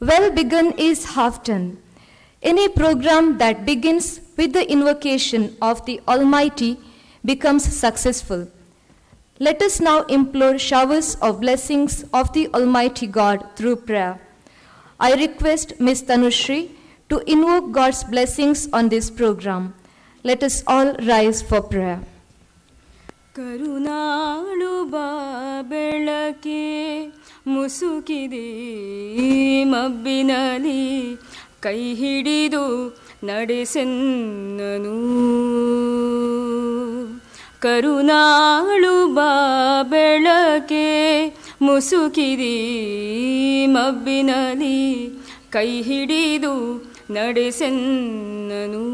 Well begun is half done. Any program that begins with the invocation of the Almighty becomes successful. Let us now implore showers of blessings of the Almighty God through prayer. I request Ms. Tanushri to invoke God's blessings on this program. Let us all rise for prayer. ಕರುನಾಳು ಬಾ ಬೆಳಕೆ ಮುಸುಕಿದೆ ಮಬ್ಬಿನಲಿ ಕೈ ಹಿಡಿದು ನಡೆಸೆನ್ನನು ಕರುನಾಳು ಬಾ ಬೆಳಕೆ ಮುಸುಕಿದೆ ಮಬ್ಬಿನಲಿ ಕೈ ಹಿಡಿದು ನಡೆಸೆನ್ನನು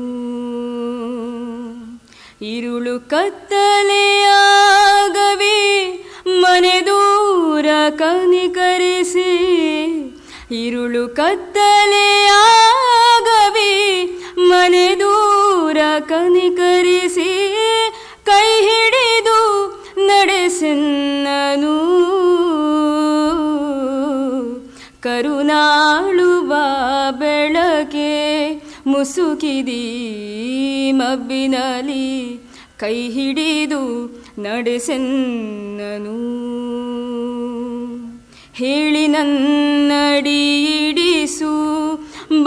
ഇരുളു ಕತ್ತಲೆಯಾಗವಿ ಮನೆ ದೂರ ಕನಿಕರಿಸಿ ഇരുಳು ಕತ್ತಲೆಯಾಗವಿ ಮನೆ ದೂರ ಕನಿಕರಿಸಿ ಕೈ ಹಿಡಿದು ನಡೆಸೆನ್ನನು ಕರುನಾಳು ಬಾ ಬೆಳಕೆ ಮುಸುಕಿದಿ ಮಬ್ಬಿನಲಿ ಕೈ ಹಿಡಿದು ನಡೆಸೆನ್ನನು ಹೇಳಿ ನನ್ನಡಿಯಿಡಿಸು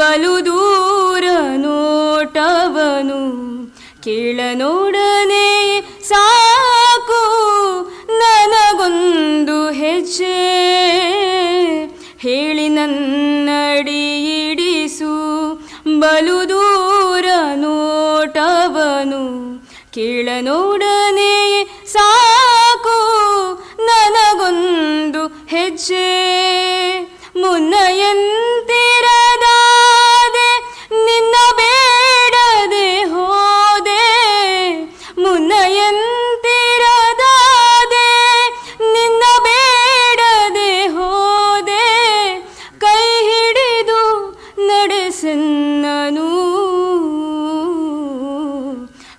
ಬಲು ದೂರ ನೋಟವನು ಕೇಳ ನೋಡನೆ ಸಾಕು ನನಗೊಂದು ಹೆಜ್ಜೆ ಹೇಳಿ ನನ್ನಡಿಯಿಡಿಸು ಬಲು ದೂರ ನೋಟವನು ಕೇಳ ನೋಡನೆ ಸಾಕು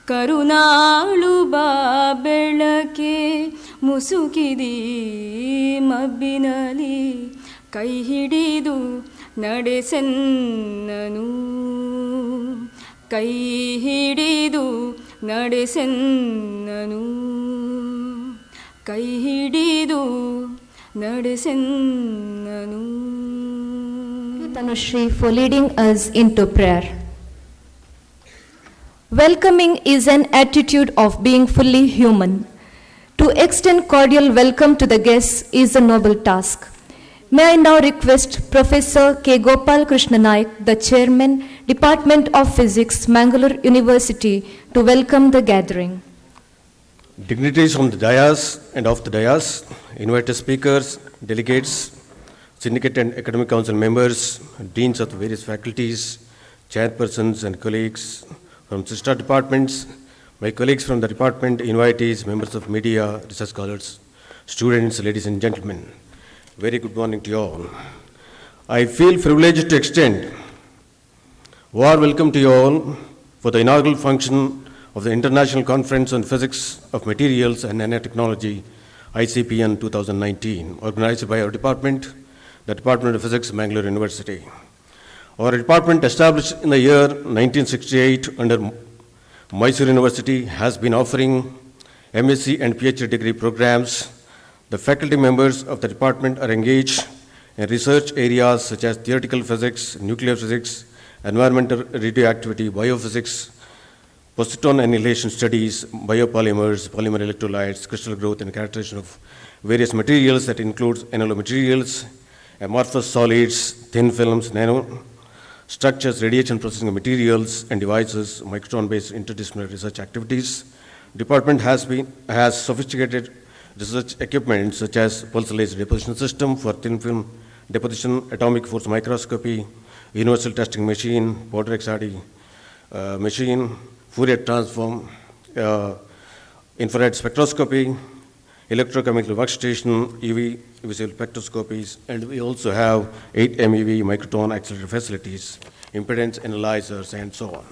ಕರುನಾಳು ಬಾ ಬೆಳಕೆ ಮುಸುಕಿದಿ ಮಬ್ಬಿನಲಿ ಕೈ ಹಿಡಿದು ನಡೆಸೆನ್ನನು ಕೈ ಹಿಡಿದು ನಡೆಸೆನ್ನನು ಕೈ ಹಿಡಿದು ನಡೆಸೆನ್ನನು. Tanushri for leading us into prayer. Welcoming is an attitude of being fully human. To extend cordial welcome to the guests is a noble task. May I now request Professor K. Gopal Krishna Naik, the Chairman, Department of Physics, Mangalore University, to welcome the gathering. Dignitaries on the dais and off the dais, invited speakers, delegates, syndicate and academic council members, deans of the various faculties, chairpersons and colleagues from sister departments, my colleagues from the department, invitees, members of media, research scholars, students, ladies and gentlemen. Very good morning to you all. I feel privileged to extend warm welcome to you all for the inaugural function of the International Conference on Physics of Materials and Nanotechnology, ICPN 2019, organized by our department, the Department of Physics, Mangalore University. Our department, established in the year 1968 under Mysore University, has been offering MSc and PhD degree programs. The faculty members of the department are engaged in research areas such as theoretical physics, nuclear physics, environmental radioactivity, biophysics, positron annihilation studies, biopolymers, polymer electrolytes, crystal growth and characterization of various materials that includes nanomaterials, amorphous solids, thin films, nano structures, radiation processing of materials and devices, microtron-based interdisciplinary research activities. Department has sophisticated research equipment such as pulse laser deposition system for thin film deposition, atomic force microscopy, universal testing machine, powder XRD machine, Fourier transform, infrared spectroscopy, electrochemical workstation, EV visual spectroscopies, and we also have 8 MeV microtron accelerator facilities, impedance analyzers, and so on.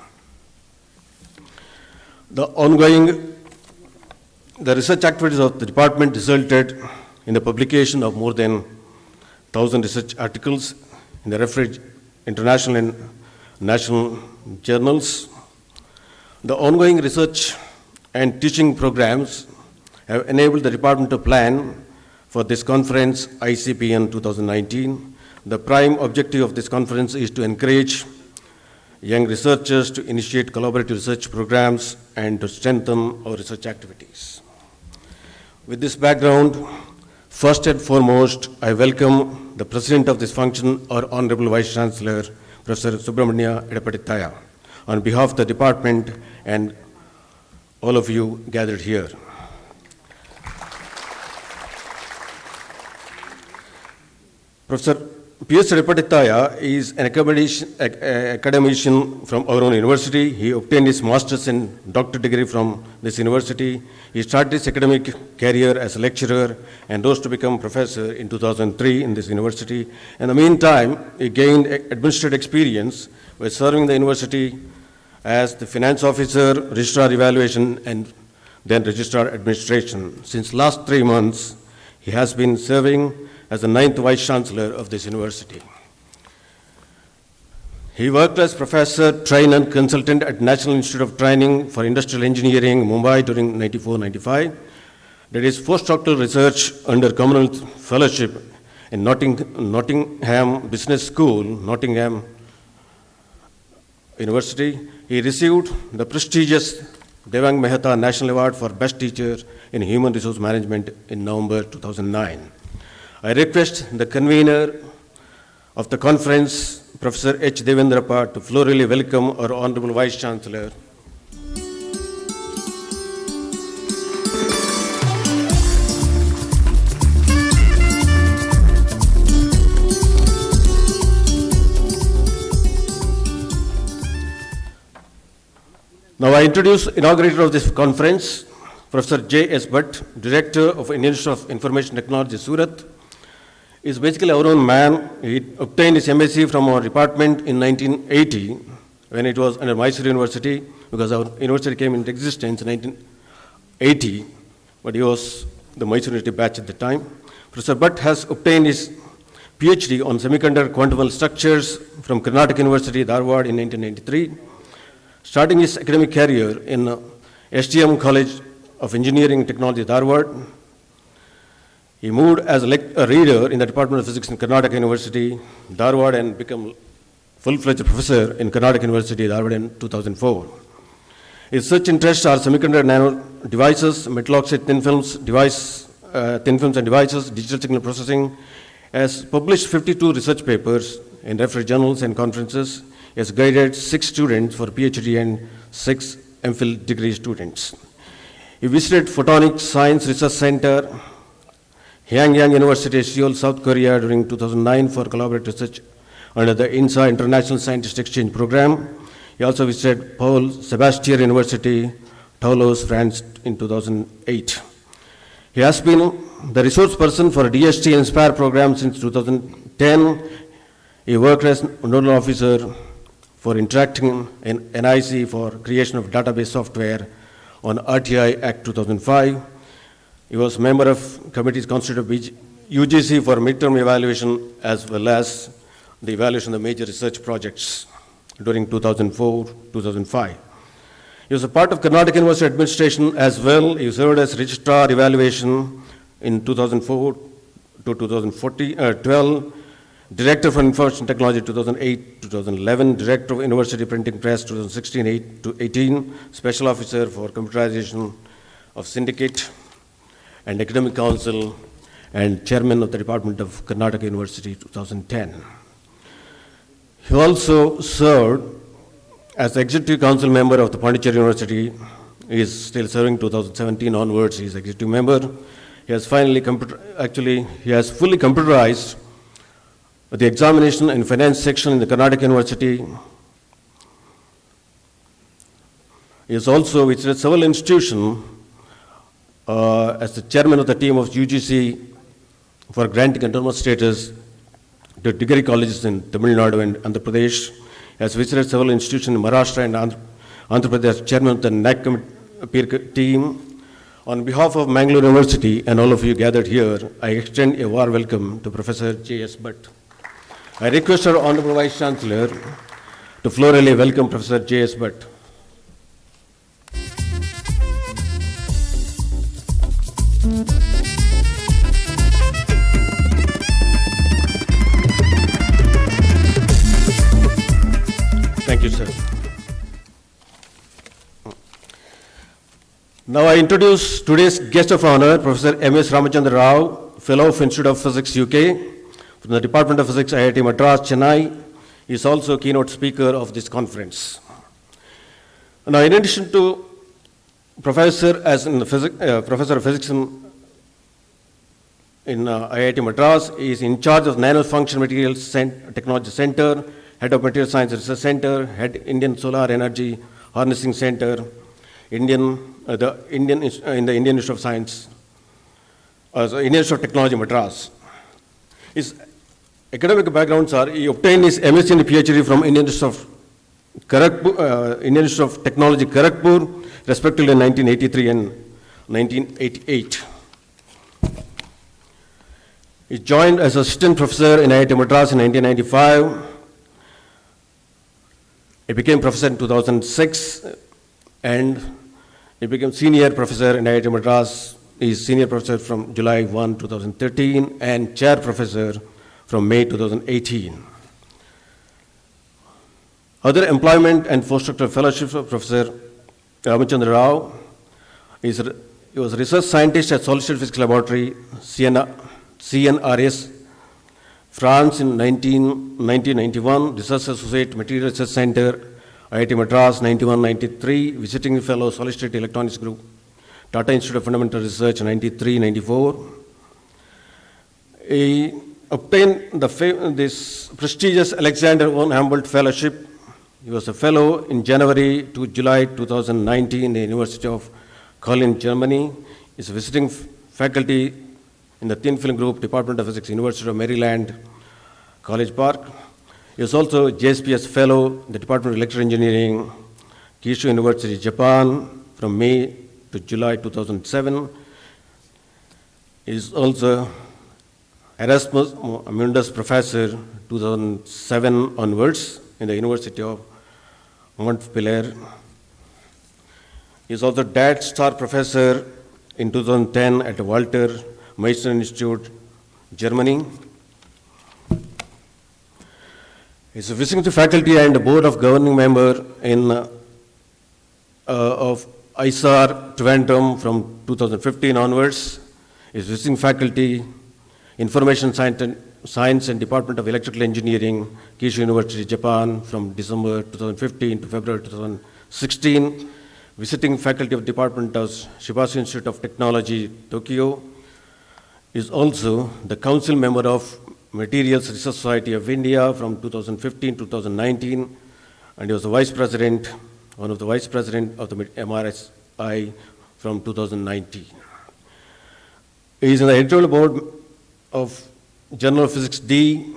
The research activities of the department resulted in the publication of more than 1,000 research articles in the referred international and national journals. The ongoing research and teaching programs have enabled the department to plan for this conference, ICPN 2019. The prime objective of this conference is to encourage young researchers to initiate collaborative research programs and to strengthen our research activities. With this background, first and foremost, I welcome the President of this function, our Honorable Vice Chancellor, Professor Subramania Edapadithaya, on behalf of the department and all of you gathered here. Professor P.S. Edapadithaya is an academician from our own university. He obtained his master's and doctorate degree from this university. He started his academic career as a lecturer and rose to become professor in 2003 in this university. In the meantime, he gained administrative experience by serving the university as the finance officer, registrar evaluation, and then registrar administration. Since last 3 months, he has been serving as the 9th Vice Chancellor of this university. He worked as professor, trainer, and consultant at National Institute of Training for Industrial Engineering, Mumbai during 94-95. Did his postdoctoral research under Commonwealth Fellowship in Nottingham Business School, Nottingham University. He received the prestigious Devang Mehta National Award for Best Teacher in Human Resource Management in November 2009. I request the convener of the conference, Professor H. Devendrappa, to florally welcome our Honorable Vice Chancellor. Now I introduce inaugurator of this conference, Professor J. S. Bhatt, Director of Indian Institute of Information Technology, Surat. Is basically our own man. He obtained his MSc from our department in 1980 when it was under Mysore University, because our university came into existence in 1980, but he was the Mysore University batch at the time. Professor Bhatt has obtained his PhD on semiconductor quantum structures from Karnataka University, Dharwad in 1993. Starting his academic career in STM College of Engineering and Technology, Dharwad, he moved as a reader in the Department of Physics in Karnataka University, Dharwad, and became full-fledged professor in Karnataka University, Dharwad in 2004. His research interests are semiconductor nano devices, metal oxide thin films and devices, digital signal processing. He has published 52 research papers in reference journals and conferences. He has guided 6 students for PhD and 6 MPhil degree students. He visited Photonics Science Research Center, Hanyang University, Seoul, South Korea during 2009 for collaborative research under the INSA International Scientist Exchange Program. He also visited Paul Sebastier University, Toulouse, France in 2008. He has been the resource person for DST Inspire program since 2010. He worked as nodal officer for interacting in NIC for creation of database software on RTI Act 2005. He was member of committees constituted of UGC for midterm evaluation as well as the evaluation of major research projects during 2004-2005. He was a part of Karnataka University administration as well. He served as registrar evaluation in 2004 to 2012, director for information technology 2008-2011, director of university printing press 2016-18, special officer for computerization of syndicate and academic council, and chairman of the Department of Karnataka University 2010. He also served as the executive council member of the Pondicherry University. He is still serving 2017 onwards. He is executive member. He has fully computerized the examination and finance section in the Karnataka University. He is also visited several institutions as the chairman of the team of UGC for granting autonomous status to degree colleges in Tamil Nadu and Andhra Pradesh. He has visited several institutions in Maharashtra and Andhra Pradesh, chairman of the NAC peer team. On behalf of Mangalore University and all of you gathered here, I extend a warm welcome to Professor J.S. Bhatt. I request our Honorable Vice Chancellor to florally welcome Professor J.S. Bhatt. Thank you, sir. Now I introduce today's guest of honor, Professor M.S. Ramachandra Rao, Fellow of Institute of Physics, UK, from the Department of Physics, IIT Madras, Chennai. He is also a keynote speaker of this conference. Now, in addition to professor of physics in IIT Madras, he is in charge of Nanofunction Materials Technology Center, head of Material Science Research Center, head Indian Solar Energy Harnessing Center, in the Indian Institute of Science, Indian Institute of Technology, Madras. His academic backgrounds are: he obtained his MSc and PhD from Indian Institute of Technology, Kharagpur, respectively in 1983 and 1988. He joined as assistant professor in IIT Madras in 1995. He became professor in 2006, and he became senior professor in IIT Madras. He is senior professor from July 1, 2013, and chair professor from May 2018. Other employment and postdoctoral fellowships of Professor Ramachandra Rao. He was a research scientist at Solid State Physics Laboratory, CNRS, France in 1991, Research Associate, Material Research Center, IIT Madras, 91-93, visiting fellow, Solid State Electronics Group, Tata Institute of Fundamental Research, 93-94. He obtained this prestigious Alexander von Humboldt Fellowship. He was a fellow in January to July 2019 in the University of Cologne, Germany. He is a visiting faculty in the Thin Film Group, Department of Physics, University of Maryland, College Park. He is also JSPS Fellow, the Department of Electrical Engineering, Kyushu University, Japan, from May to July 2007. He is also Erasmus Mundus Professor 2007 onwards in the University of Montpellier. He is also DAT Star Professor in 2010 at the Walter Meister Institute, Germany. He is a visiting faculty and board of governing member of ISAR Trivandrum from 2015 onwards. He is visiting faculty, Information Science and Department of Electrical Engineering, Kyushu University, Japan, from December 2015 to February 2016. Visiting faculty of Department of Shibasu Institute of Technology, Tokyo. Is also the council member of Materials Research Society of India from 2015 to 2019, and he was the vice president, one of the vice president of the MRSI from 2019. He is in the editorial board of Journal of Physics D,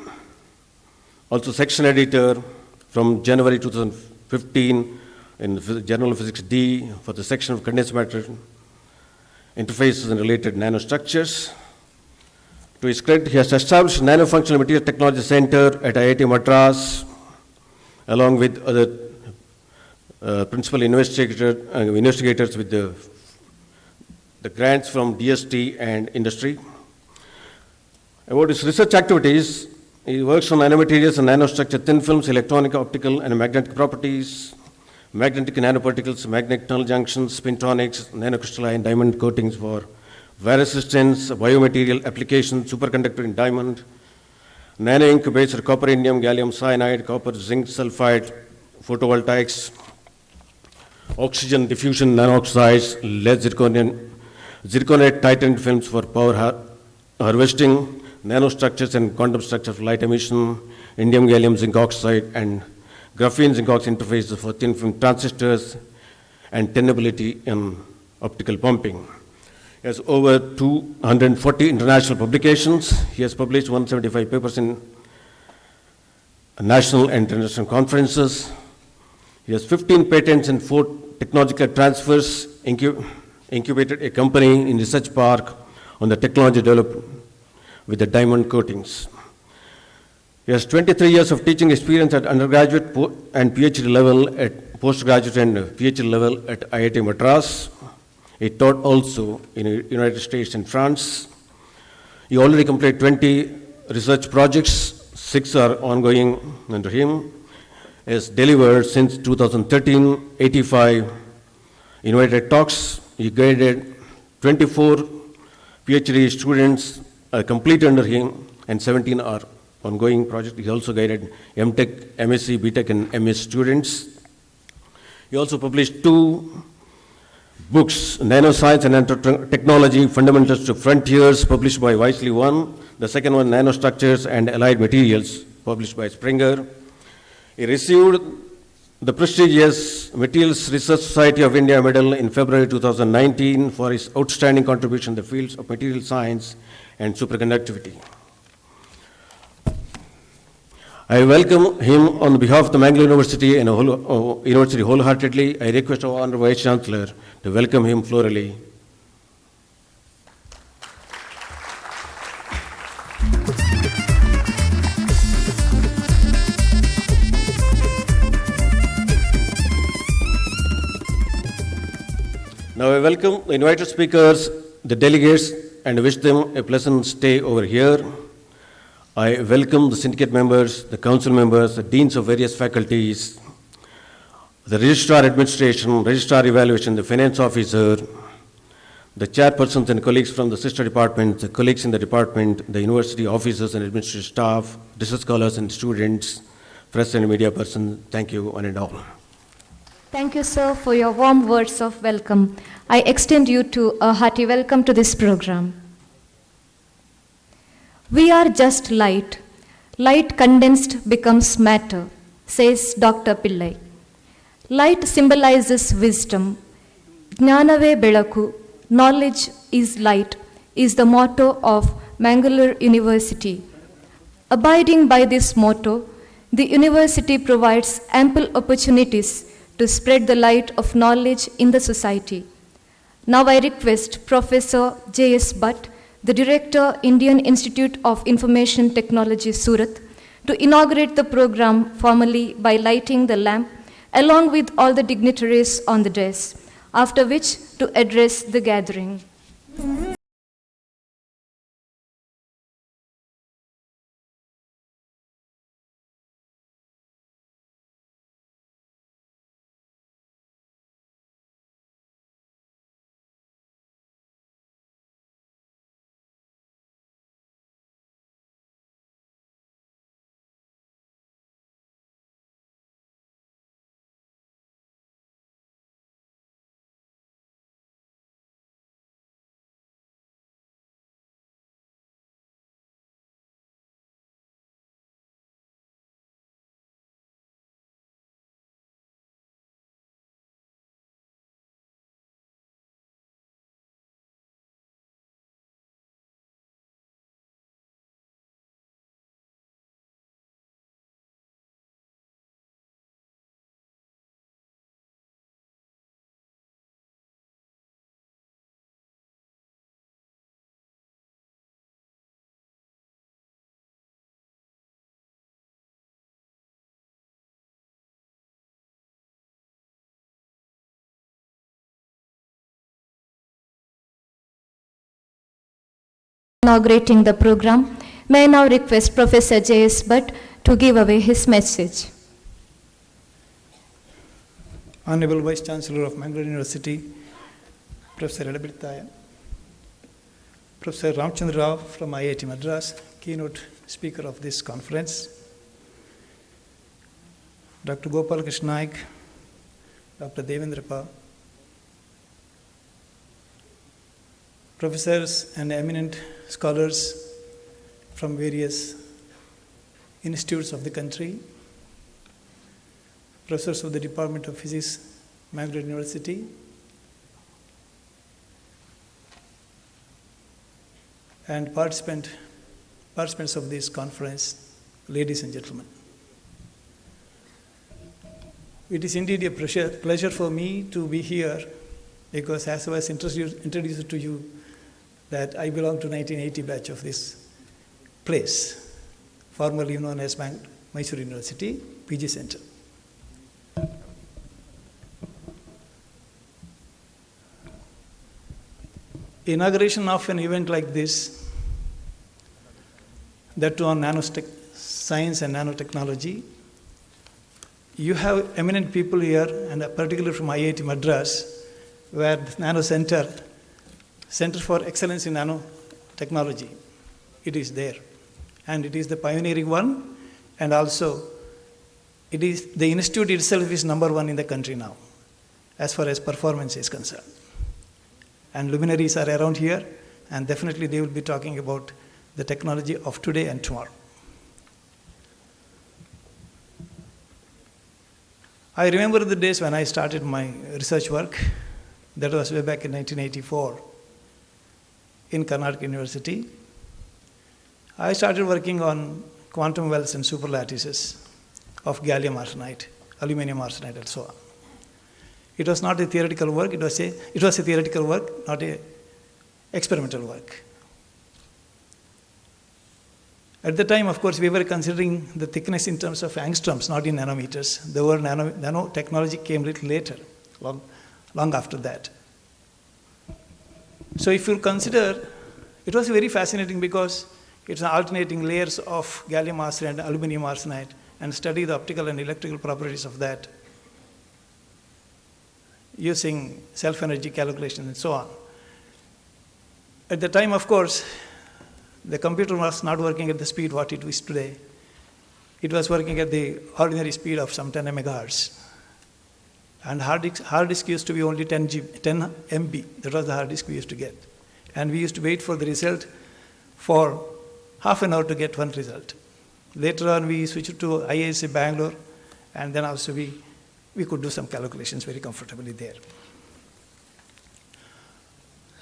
also section editor from January 2015 in the Journal of Physics D for the section of condensed matter interfaces and related nanostructures. To his credit, he has established Nanofunctional Material Technology Center at IIT Madras, along with other principal investigators with the grants from DST and industry. About his research activities, he works on nanomaterials and nanostructure, thin films, electronic, optical, and magnetic properties, magnetic nanoparticles, magnetic tunnel junctions, spintonics, nanocrystalline diamond coatings for wear resistance, biomaterial applications, superconductor in diamond, nano incubator, copper, indium, gallium cyanide, copper, zinc sulfide, photovoltaics, oxygen diffusion, nanoxides, lead zirconate titan films for power harvesting, nanostructures and quantum structures for light emission, indium, gallium, zinc oxide, and graphene zinc oxide interfaces for thin film transistors, and tenability in optical pumping. He has over 240 international publications. He has published 175 papers in national and international conferences. He has 15 patents and 4 technological transfers, incubated a company in Research Park on the technology developed with the diamond coatings. He has 23 years of teaching experience at undergraduate and PhD level, at postgraduate and PhD level at IIT Madras. He taught also in the United States and France. He already completed 20 research projects, 6 are ongoing under him. He has delivered since 2013 85 invited talks. He guided 24 PhD students completed under him, and 17 are ongoing projects. He also guided MTech, MSc, BTech, and MS students. He also published 2 books, Nanoscience and Nanotechnology, Fundamentals to Frontiers, published by Wisely One. The second one, Nanostructures and Allied Materials, published by Springer. He received the prestigious Materials Research Society of India Medal in February 2019 for his outstanding contribution in the fields of material science and superconductivity. I welcome him on behalf of the Mangalore University and University wholeheartedly. I request our Honorable Vice Chancellor to welcome him florally. Now I welcome the invited speakers, the delegates, and wish them a pleasant stay over here. I welcome the syndicate members, the council members, the deans of various faculties, the registrar administration, registrar evaluation, the finance officer, the chairpersons and colleagues from the sister departments, the colleagues in the department, the university officers and administrative staff, research scholars and students, press and media persons. Thank you, one and all. Thank you, sir, for your warm words of welcome. I extend you to a hearty welcome to this program. We are just light. Light condensed becomes matter, says Dr. Pillai. Light symbolizes wisdom. Jnanave Belaku, knowledge is light, is the motto of Mangalore University. Abiding by this motto, The university provides ample opportunities to spread the light of knowledge in the society. Now I request Professor J.S. Bhatt, the Director, Indian Institute of Information Technology, Surat, to inaugurate the program formally by lighting the lamp along with all the dignitaries on the dais, after which to address the gathering. Inaugurating the program, may I now request Professor J.S. Bhatt to give away his message. Honorable Vice Chancellor of Mangalore University, Professor Edabirthaya, Professor Ramchandra Rao from IIT Madras, keynote speaker of this conference, Dr. Gopal Krishna Naik, Dr. Devendra Pa, professors and eminent scholars from various institutes of the country, professors of the Department of Physics, Mangalore University, and participants of this conference, ladies and gentlemen. It is indeed a pleasure for me to be here because as I was introduced to you that I belong to 1980 batch of this place, formerly known as Mysore University, PG Center. Inauguration of an event like this, that too on science and nanotechnology, you have eminent people here, and particularly from IIT Madras, where the Nano Center for Excellence in Nanotechnology, it is there. And it is the pioneering one, and also it is the institute itself is number one in the country now, as far as performance is concerned. And luminaries are around here, and definitely they will be talking about the technology of today and tomorrow. I remember the days when I started my research work. That was way back in 1984 in Karnataka University. I started working on quantum wells and superlattices of gallium arsenide, aluminum arsenide, and so on. It was not a theoretical work, it was a theoretical work, not a experimental work. At the time, of course, we were considering the thickness in terms of angstroms, not in nanometers. The word nanotechnology came a little later, long after that. So if you consider, it was very fascinating because it's alternating layers of gallium arsenide and aluminum arsenide and study the optical and electrical properties of that using self-energy calculations and so on. At the time, of course, the computer was not working at the speed what it is today. It was working at the ordinary speed of some 10 megahertz. And hard disk used to be only 10 MB. That was the hard disk we used to get. And we used to wait for the result for half an hour to get one result. Later on, we switched to IISc Bangalore, and then also we could do some calculations very comfortably there.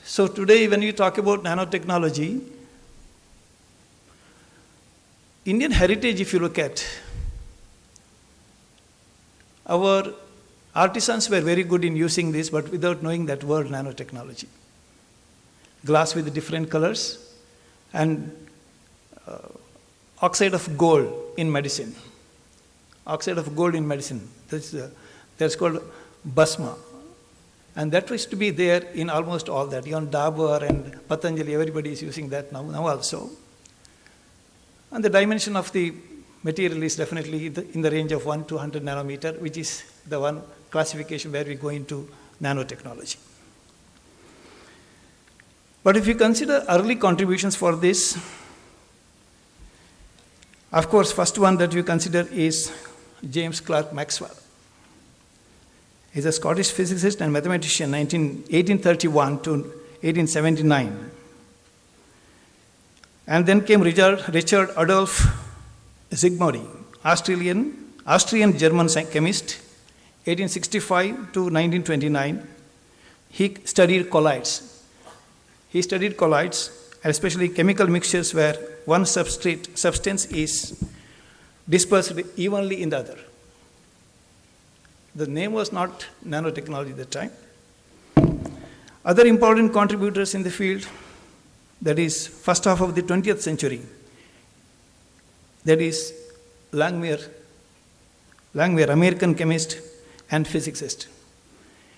So today, when we talk about nanotechnology, Indian heritage, if you look at, our artisans were very good in using this, but without knowing that word nanotechnology. Glass with different colors and oxide of gold in medicine. Oxide of gold in medicine. That's called Bhasma. And that was to be there in almost all that. Even Dabur and Patanjali, everybody is using that now also. And the dimension of the material is definitely in the range of 1 to 100 nanometer, which is the one classification where we go into nanotechnology. But if you consider early contributions for this, of course, first one that you consider is James Clerk Maxwell. He's a Scottish physicist and mathematician, 1831 to 1879. And then came Richard Adolf Zsigmondy, Austrian-German chemist, 1865 to 1929. He studied colloids. Especially chemical mixtures where one substance is dispersed evenly in the other. The name was not nanotechnology at the time. Other important contributors in the field, that is first half of the 20th century, that is Langmuir, American chemist and physicist,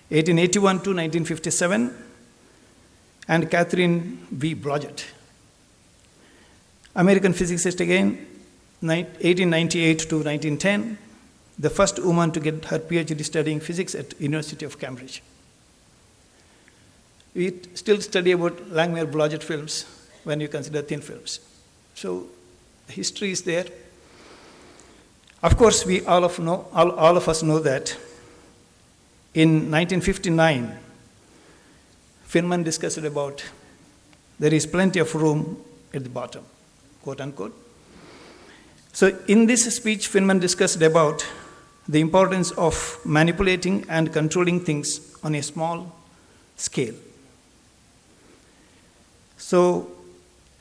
1881 to 1957, and Catherine V. Blodgett, American physicist again, 1898 to 1910, the first woman to get her PhD studying physics at University of Cambridge. We still study about Langmuir-Blodgett films when you consider thin films. So the history is there. Of course, we all of us know that in 1959, Feynman discussed about there is plenty of room at the bottom, quote unquote. So in this speech, Feynman discussed about the importance of manipulating and controlling things on a small scale. So,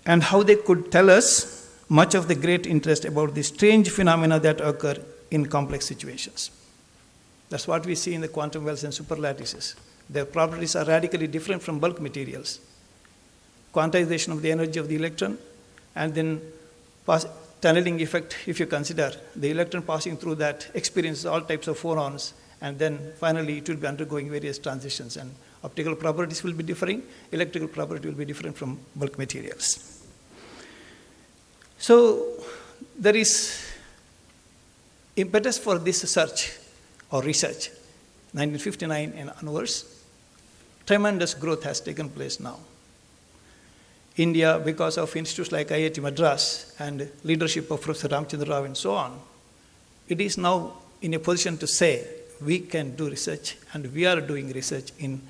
and how they could tell us much of the great interest about the strange phenomena that occur in complex situations. That's what we see in the quantum wells and superlattices. Their properties are radically different from bulk materials. Quantization of the energy of the electron, and then tunneling effect, if you consider the electron passing through that experiences all types of phonons, and then finally it will be undergoing various transitions, and optical properties will be differing, electrical property will be different from bulk materials. So there is impetus for this search or research, 1959 and onwards. Tremendous growth has taken place now. India, because of institutes like IIT Madras and leadership of Professor Ramchandra Rao and so on, it is now in a position to say we can do research, and we are doing research in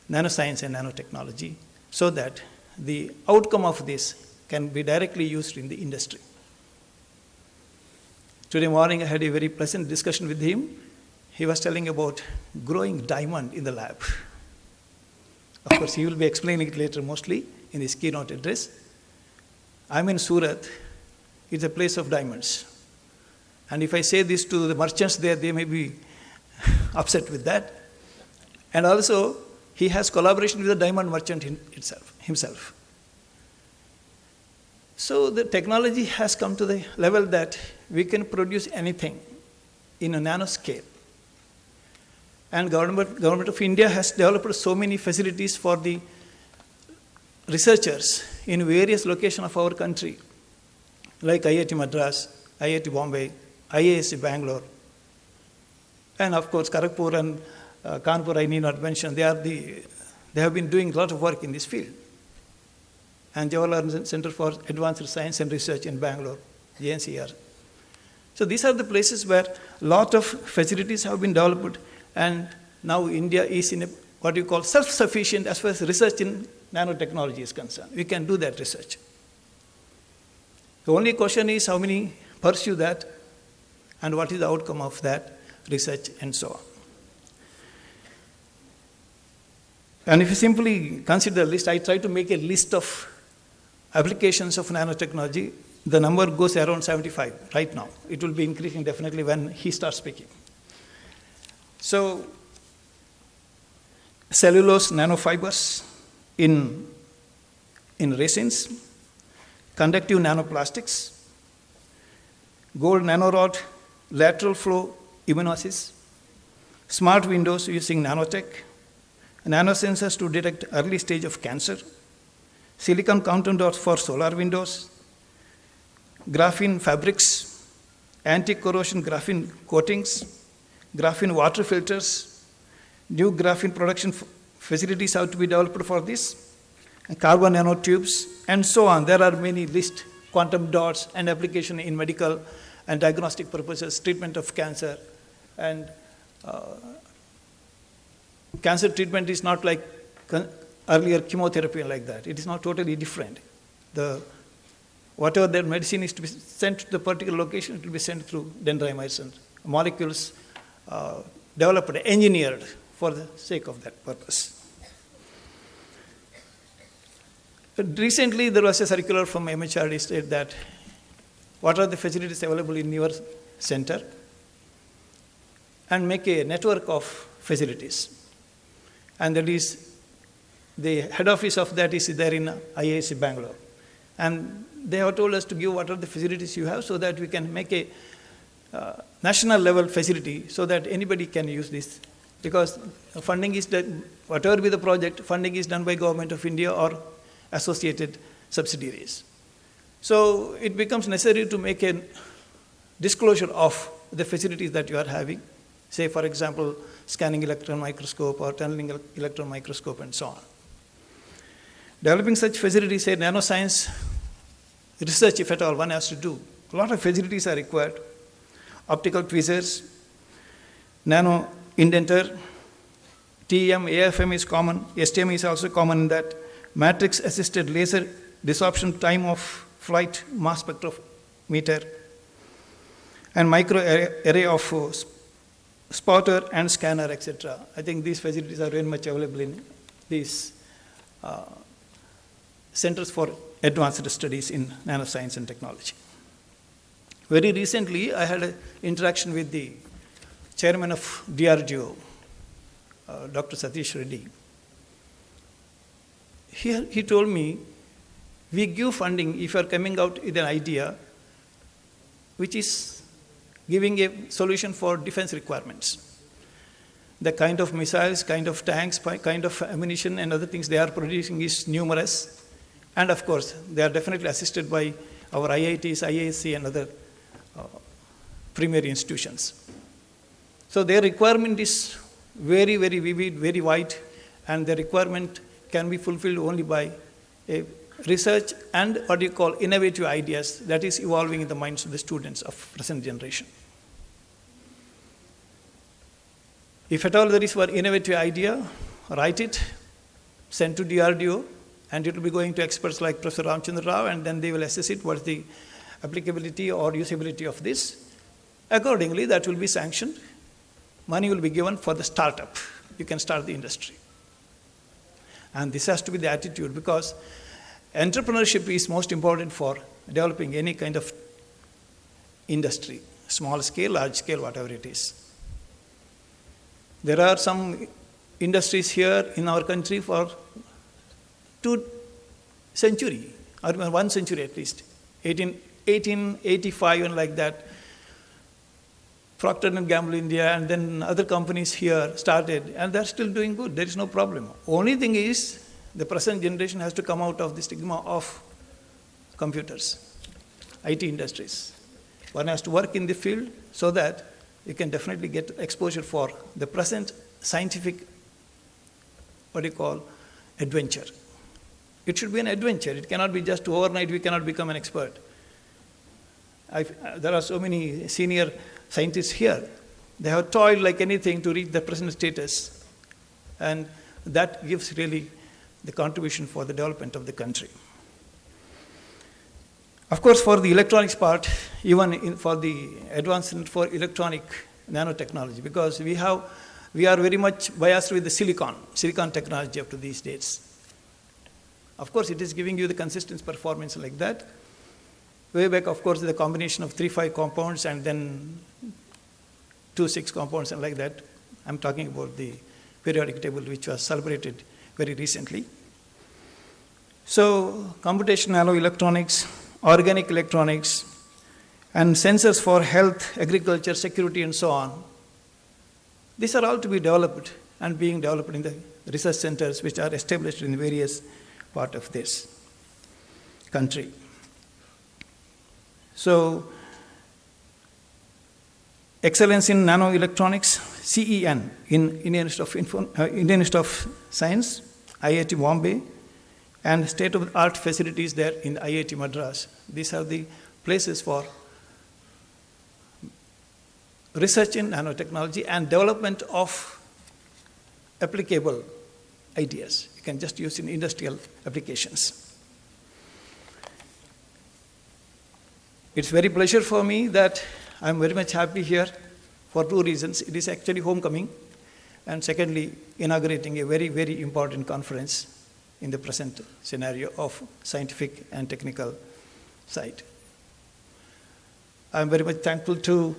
nanoscience and nanotechnology so that the outcome of this can be directly used in the industry. Today morning I had a very pleasant discussion with him. He was telling about growing diamond in the lab. Of course, he will be explaining it later mostly in his keynote address. I'm in Surat. It's a place of diamonds. And if I say this to the merchants there, they may be upset with that. And also, he has collaboration with the diamond merchant himself. So the technology has come to the level that we can produce anything in a nanoscale. And government of India has developed so many facilities for the researchers in various locations of our country, like IIT Madras, IIT Bombay, IISc Bangalore, and of course Kharagpur and Kanpur I need not mention. They have been doing a lot of work in this field. And Jawaharlal Center for Advanced Science and Research in Bangalore, JNCR. So these are the places where a lot of facilities have been developed, and now India is in what you call self-sufficient as far as research in nanotechnology is concerned. We can do that research. The only question is how many pursue that and what is the outcome of that research and so on. And if you simply consider a list, I try to make a list of applications of nanotechnology. The number goes around 75 right now. It will be increasing definitely when he starts speaking. So, cellulose nanofibers in resins, conductive nanoplastics, gold nanorod, lateral flow immunoassays, smart windows using nanotech, nanosensors to detect early stage of cancer, silicon countertops for solar windows, graphene fabrics, anti-corrosion graphene coatings, graphene water filters, new graphene production facilities have to be developed for this, and carbon nanotubes, and so on. There are many lists, quantum dots, and application in medical and diagnostic purposes, treatment of cancer. And cancer treatment is not like earlier chemotherapy and like that. It is not totally different. Whatever their medicine is to be sent to the particular location, it will be sent through dendrimers, molecules developed, engineered for the sake of that purpose. Recently, there was a circular from MHRD state that what are the facilities available in your center and make a network of facilities. And that is, the head office of that is there in IISc Bangalore. And they have told us to give what are the facilities you have so that we can make a national level facility so that anybody can use this. Because funding is done, whatever be the project, funding is done by Government of India or associated subsidiaries. So it becomes necessary to make a disclosure of the facilities that you are having. Say, for example, scanning electron microscope or tunneling electron microscope and so on. Developing such facilities, say nanoscience research, if at all one has to do, a lot of facilities are required. Optical tweezers, nano indenter, TEM, AFM is common, STM is also common in that. Matrix assisted laser desorption time of flight mass spectrometer, and micro array of spotter and scanner, etc. I think these facilities are very much available in these centers for advanced studies in nanoscience and technology. Very recently, I had an interaction with the chairman of DRDO, Dr. Satish Reddy. He told me, we give funding if you are coming out with an idea which is giving a solution for defense requirements. The kind of missiles, kind of tanks, kind of ammunition and other things they are producing is numerous. And of course, they are definitely assisted by our IITs, IISc and other premier institutions. So their requirement is very, very vivid, very wide, and the requirement can be fulfilled only by a research and what you call innovative ideas that is evolving in the minds of the students of present generation. If at all there is one innovative idea, write it, send to DRDO, and it will be going to experts like Professor Ramchandra Rao, and then they will assess it, what's the applicability or usability of this. Accordingly, that will be sanctioned. Money will be given for the startup. You can start the industry. And this has to be the attitude, because entrepreneurship is most important for developing any kind of industry, small scale, large scale, whatever it is. There are some industries here in our country for 2 centuries, or 1 century at least, 1885 and like that. Procter & Gamble India and then other companies here started, and they're still doing good. There is no problem. Only thing is, the present generation has to come out of the stigma of computers, IT industries. One has to work in the field so that you can definitely get exposure for the present scientific, adventure. It should be an adventure. It cannot be just overnight, we cannot become an expert. There are so many senior scientists here. They have toiled like anything to reach the present status, and that gives really the contribution for the development of the country. Of course, for the electronics part, even for the advancement for electronic nanotechnology, because we are very much biased with the silicon technology up to these days. Of course, it is giving you the consistent performance like that. Way back, of course, the combination of 3,5 compounds and then 2,6 compounds and like that. I'm talking about the periodic table which was celebrated very recently. So computational nanoelectronics, organic electronics, and sensors for health, agriculture, security, and so on. These are all to be developed and being developed in the research centers which are established in various parts of this country. So, excellence in nanoelectronics, CEN, in Indian Institute of Science, IIT Bombay, and state-of-the-art facilities there in IIT Madras. These are the places for research in nanotechnology and development of applicable ideas. You can just use in industrial applications. It's very pleasure for me that I'm very much happy here for two reasons. It is actually homecoming, and secondly, inaugurating a very, very important conference in the present scenario of scientific and technical side. I'm very much thankful to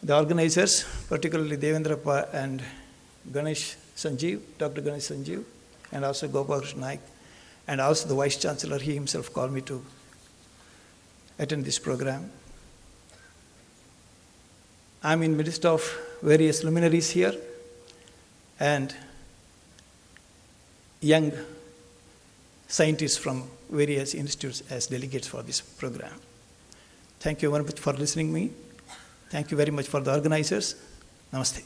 the organizers, particularly Devendrappa and Ganesh Sanjeev, Dr. Ganesh Sanjeev, and also Gopal Naik, and also the Vice Chancellor. He himself called me to attend this program. I'm in midst of various luminaries here and young scientists from various institutes as delegates for this program. Thank you very much for listening to me. Thank you very much for the organizers. Namaste.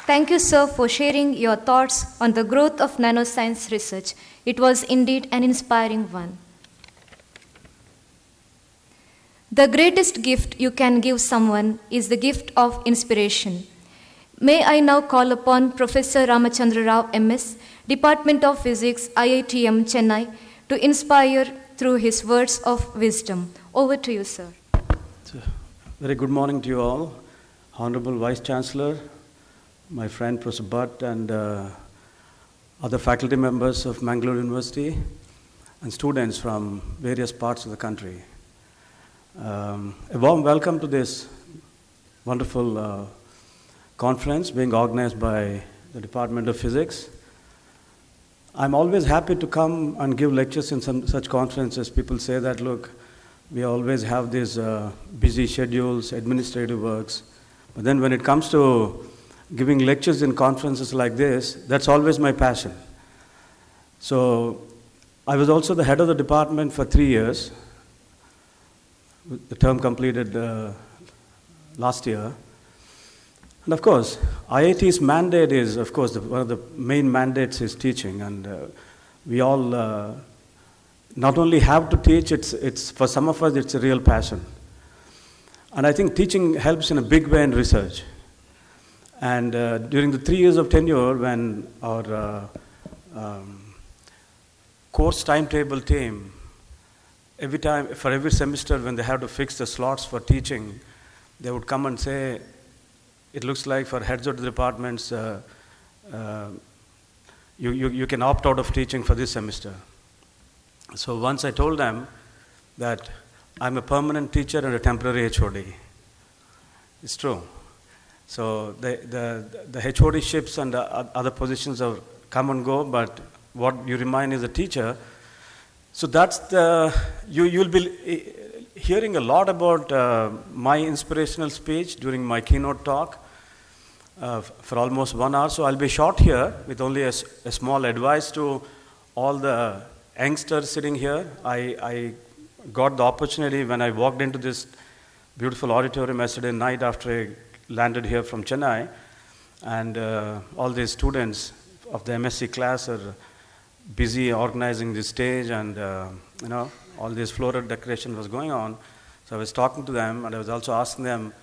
Thank you, sir, for sharing your thoughts on the growth of nanoscience research. It was indeed an inspiring one. The greatest gift you can give someone is the gift of inspiration. May I now call upon Professor Ramachandra Rao, MS, Department of Physics, IITM, Chennai, to inspire through his words of wisdom. Over to you, sir. Very good morning to you all. Honorable Vice Chancellor, my friend Professor Bhatt, and other faculty members of Mangalore University, and students from various parts of the country. A warm welcome to this wonderful conference being organized by the Department of Physics. I'm always happy to come and give lectures in such conferences. People say that, look, we always have these busy schedules, administrative works, but then when it comes to giving lectures in conferences like this, that's always my passion. So I was also the head of the department for 3 years. The term completed last year. And of course, IIT's mandate is, of course, one of the main mandates is teaching. And we all not only have to teach, it's for some of us, it's a real passion. And I think teaching helps in a big way in research. And during the 3 years of tenure, when our course timetable came, for every semester when they had to fix the slots for teaching, they would come and say, it looks like for heads of the departments, you can opt out of teaching for this semester. So once I told them that I'm a permanent teacher and a temporary HOD. It's true. So the HOD ships and other positions are come and go, but what you remain is a teacher. So that's you'll be hearing a lot about my inspirational speech during my keynote talk for almost 1 hour. So I'll be short here with only a small advice to all the youngsters sitting here. I got the opportunity when I walked into this beautiful auditorium yesterday night after I landed here from Chennai, and all these students of the MSc class are busy organizing the stage, and all this floral decoration was going on. So I was talking to them, and I was also asking them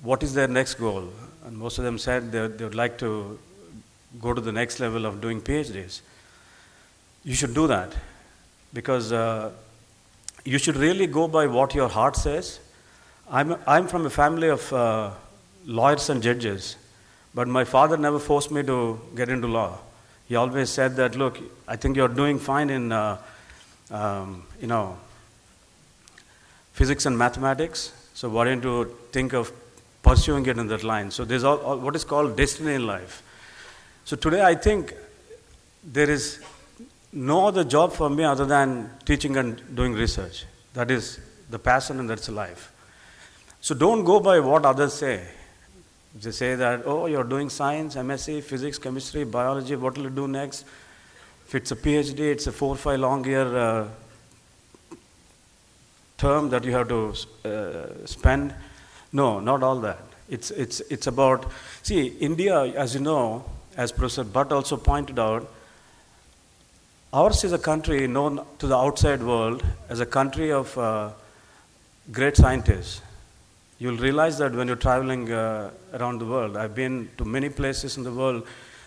what is their next goal, and most of them said they would like to go to the next level of doing PhDs. You should do that, because you should really go by what your heart says. I'm from a family of lawyers and judges, but my father never forced me to get into law. He always said that, look, I think you're doing fine in, physics and mathematics, so why don't you think of pursuing it in that line. So there's all what is called destiny in life. So today I think there is no other job for me other than teaching and doing research. That is the passion and that's life. So don't go by what others say. They say that, oh, you're doing science, MSc, physics, chemistry, biology, what will you do next? If it's a PhD, it's a 4 or 5 long year term that you have to spend. No, not all that. It's about, see, India, as you know, as Professor Bhatt also pointed out, ours is a country known to the outside world as a country of great scientists. You'll realize that when you're traveling around the world. I've been to many places in the world.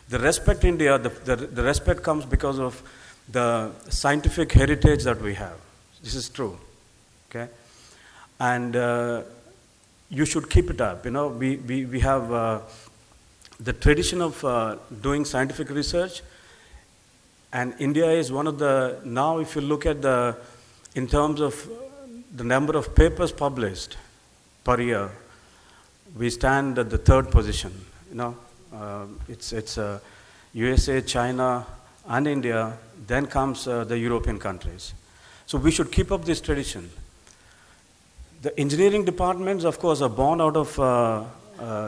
The respect in India, the respect comes because of the scientific heritage that we have. This is true, okay? And you should keep it up. You know, we have the tradition of doing scientific research, and India is one of the, now if you look at in terms of the number of papers published per year, we stand at the 3rd position. You know, it's USA, China, and India. Then comes the European countries. So we should keep up this tradition. The engineering departments, of course, are born out of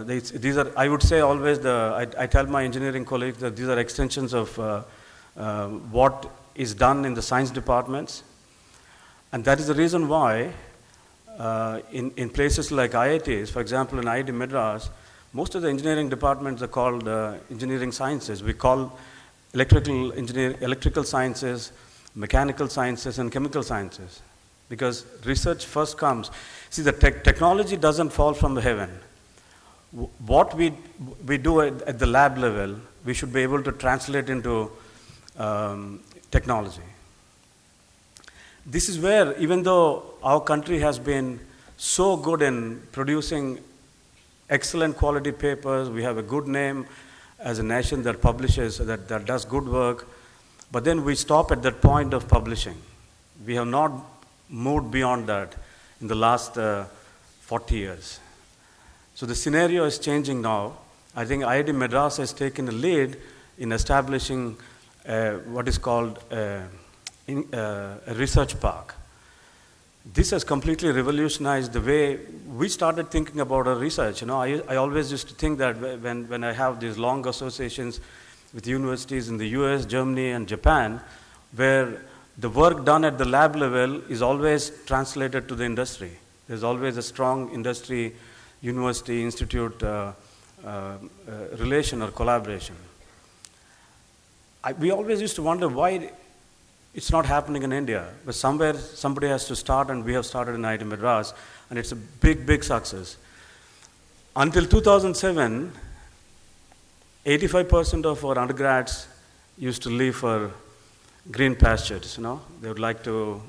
these are. I would say always I tell my engineering colleagues that these are extensions of what is done in the science departments, and that is the reason why. In places like IITs, for example, in IIT Madras, most of the engineering departments are called engineering sciences. We call electrical sciences, mechanical sciences, and chemical sciences, because research first comes. See, the technology doesn't fall from the heaven. What we do at the lab level, we should be able to translate into technology. This is where, even though our country has been so good in producing excellent quality papers, we have a good name as a nation that publishes, that does good work, but then we stop at that point of publishing. We have not moved beyond that in the last 40 years. So the scenario is changing now. I think IIT Madras has taken a lead in establishing what is called a research park. This has completely revolutionized the way we started thinking about our research. You know, I always used to think that when I have these long associations with universities in the US, Germany, and Japan, where the work done at the lab level is always translated to the industry. There's always a strong industry, university, institute relation or collaboration. We always used to wonder why it's not happening in India, but somewhere somebody has to start, and we have started in IIT Madras, and it's a big, big success. Until 2007, 85% of our undergrads used to leave for green pastures. You know, they would like to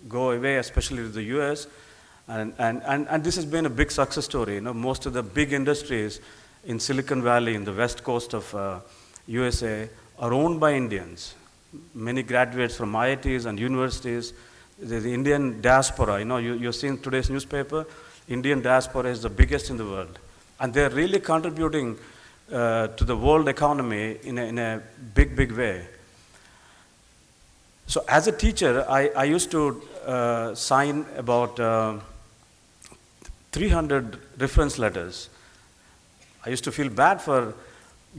go away, especially to the US, and this has been a big success story. You know, most of the big industries in Silicon Valley, in the west coast of USA, are owned by Indians. Many graduates from IITs and universities, the Indian diaspora, you know, you've seen today's newspaper, Indian diaspora is the biggest in the world. And they're really contributing to the world economy in a big, big way. So as a teacher, I used to sign about 300 reference letters. I used to feel bad for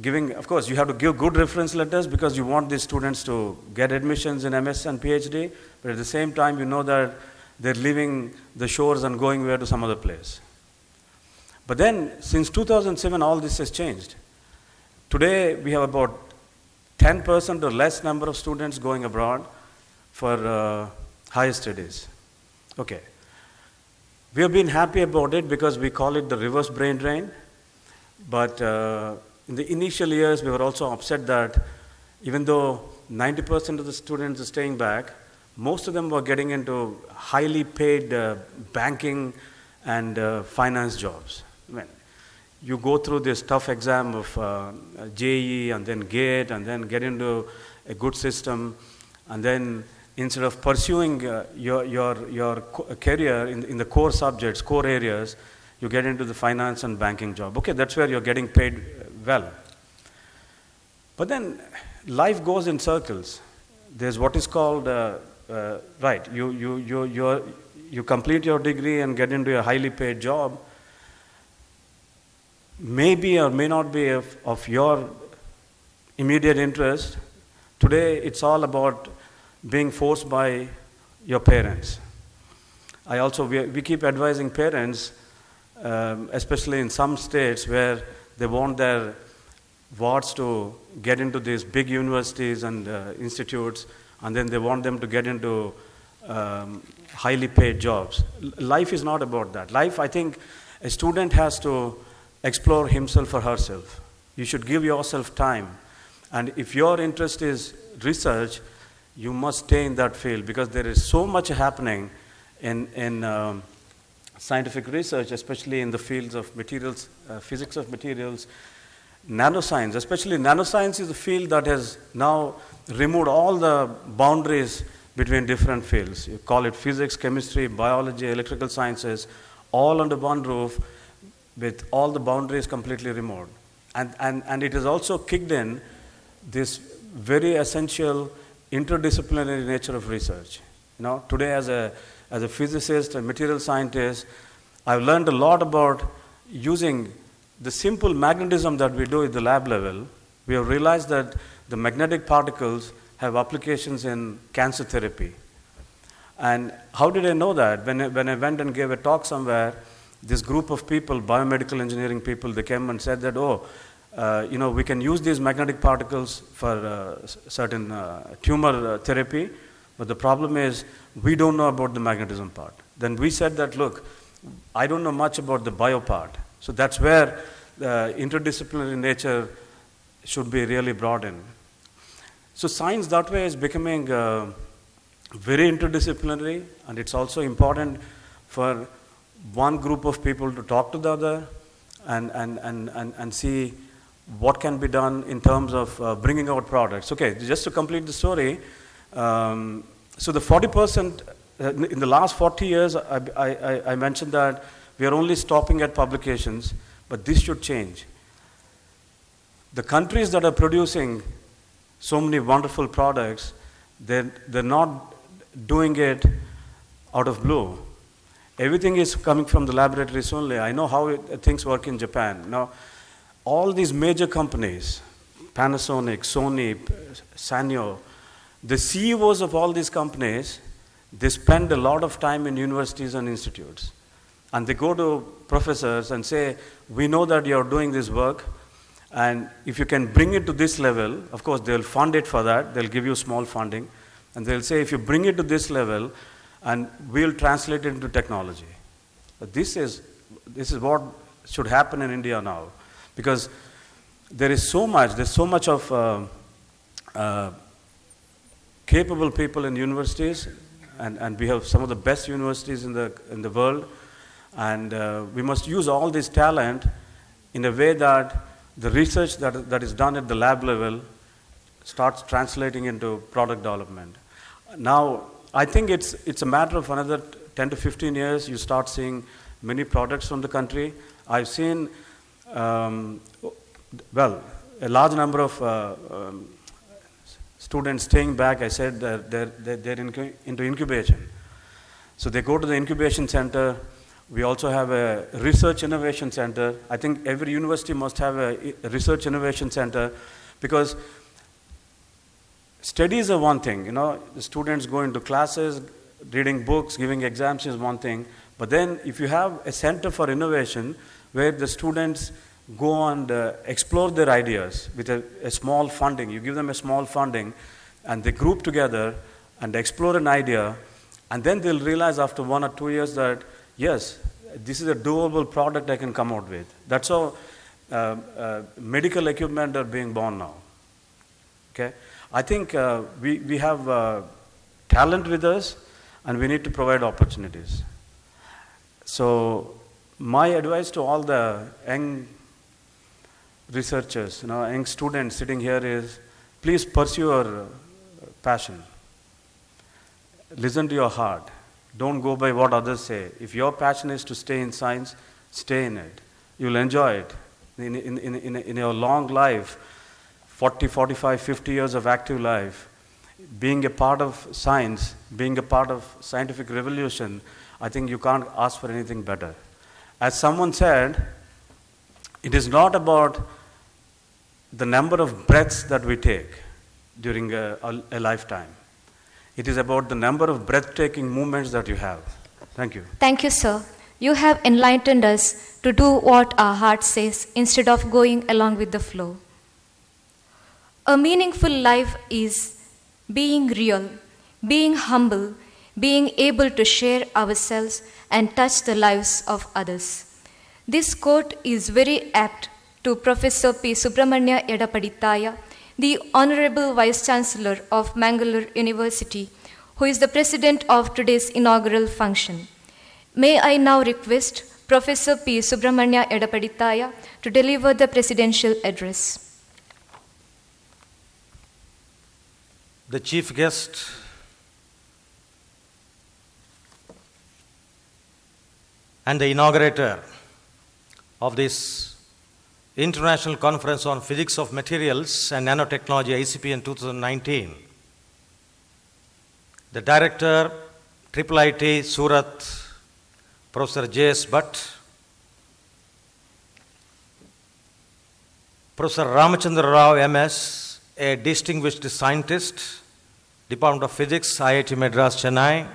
giving, of course, you have to give good reference letters because you want these students to get admissions in MS and PhD, but at the same time, you know that they're leaving the shores and going where to some other place. But then, since 2007, all this has changed. Today, we have about 10% or less number of students going abroad for higher studies. Okay. We have been happy about it because we call it the reverse brain drain, but in the initial years, we were also upset that even though 90% of the students are staying back, most of them were getting into highly paid banking and finance jobs. When you go through this tough exam of JEE and then GATE and then get into a good system, and then instead of pursuing your career in the core subjects, core areas, you get into the finance and banking job. Okay, that's where you're getting paid well. But then life goes in circles. There's what is called, right, you complete your degree and get into a highly paid job. Maybe or may not be of your immediate interest. Today, it's all about being forced by your parents. We keep advising parents, especially in some states where they want their wards to get into these big universities and institutes, and then they want them to get into highly paid jobs. Life is not about that. Life, I think, a student has to explore himself or herself. You should give yourself time. And if your interest is research, you must stay in that field, because there is so much happening in scientific research, especially in the fields of materials, physics of materials, nanoscience. Especially nanoscience is a field that has now removed all the boundaries between different fields. You call it physics, chemistry, biology, electrical sciences, all under one roof with all the boundaries completely removed. And it has also kicked in this very essential interdisciplinary nature of research. Today as a physicist, a material scientist, I've learned a lot about using the simple magnetism that we do at the lab level. We have realized that the magnetic particles have applications in cancer therapy. And how did I know that? When I went and gave a talk somewhere, this group of people, biomedical engineering people, they came and said that, we can use these magnetic particles for certain tumor therapy, but the problem is we don't know about the magnetism part. Then we said that, look, I don't know much about the bio part. So that's where the interdisciplinary nature should be really brought in. So science that way is becoming very interdisciplinary, and it's also important for one group of people to talk to the other and see what can be done in terms of bringing out products. Okay, just to complete the story, so the 40%, in the last 40 years, I mentioned that we are only stopping at publications, but this should change. The countries that are producing so many wonderful products, they're not doing it out of blue. Everything is coming from the laboratories only. I know how things work in Japan. Now, all these major companies, Panasonic, Sony, Sanyo, the CEOs of all these companies, they spend a lot of time in universities and institutes. And they go to professors and say, we know that you're doing this work, and if you can bring it to this level, of course, they'll fund it for that. They'll give you small funding. And they'll say, if you bring it to this level, and we'll translate it into technology. But this is what should happen in India now. Because there's so much of capable people in universities, and we have some of the best universities in the world, and we must use all this talent in a way that the research that is done at the lab level starts translating into product development. Now, I think it's a matter of another 10 to 15 years, you start seeing many products from the country. I've seen, a large number of students staying back. I said that they're into incubation. So they go to the incubation center. We also have a research innovation center. I think every university must have a research innovation center, because studies are one thing. The students go into classes, reading books, giving exams is one thing. But then if you have a center for innovation where the students go and explore their ideas with a small funding, you give them a small funding and they group together and explore an idea, and then they'll realize after 1 or 2 years that, yes, this is a doable product I can come out with. That's how medical equipment are being born now. Okay? I think we have talent with us, and we need to provide opportunities. So my advice to all the young researchers, young students sitting here is, please pursue your passion. Listen to your heart. Don't go by what others say. If your passion is to stay in science, Stay in it. You'll enjoy it. In your long life, 40, 45, 50 years of active life, being a part of science, being a part of scientific revolution, I think you can't ask for anything better. As someone said, it is not about the number of breaths that we take during a lifetime. It is about the number of breathtaking moments that you have. Thank you. Thank you, sir. You have enlightened us to do what our heart says instead of going along with the flow. A meaningful life is being real, being humble, being able to share ourselves and touch the lives of others. This quote is very apt to Professor P. Subramanya Edapaditaya, the Honorable Vice Chancellor of Mangalore University, who is the President of today's inaugural function. May I now request Professor P. Subramanya Edapaditaya to deliver the presidential address. The chief guest, and the inaugurator of this International Conference on Physics of Materials and Nanotechnology, ICPN 2019, the director, IIIT Surat, Professor J.S. Bhatt, Professor Ramachandra Rao, MS, a distinguished scientist, Department of Physics, IIT Madras, Chennai,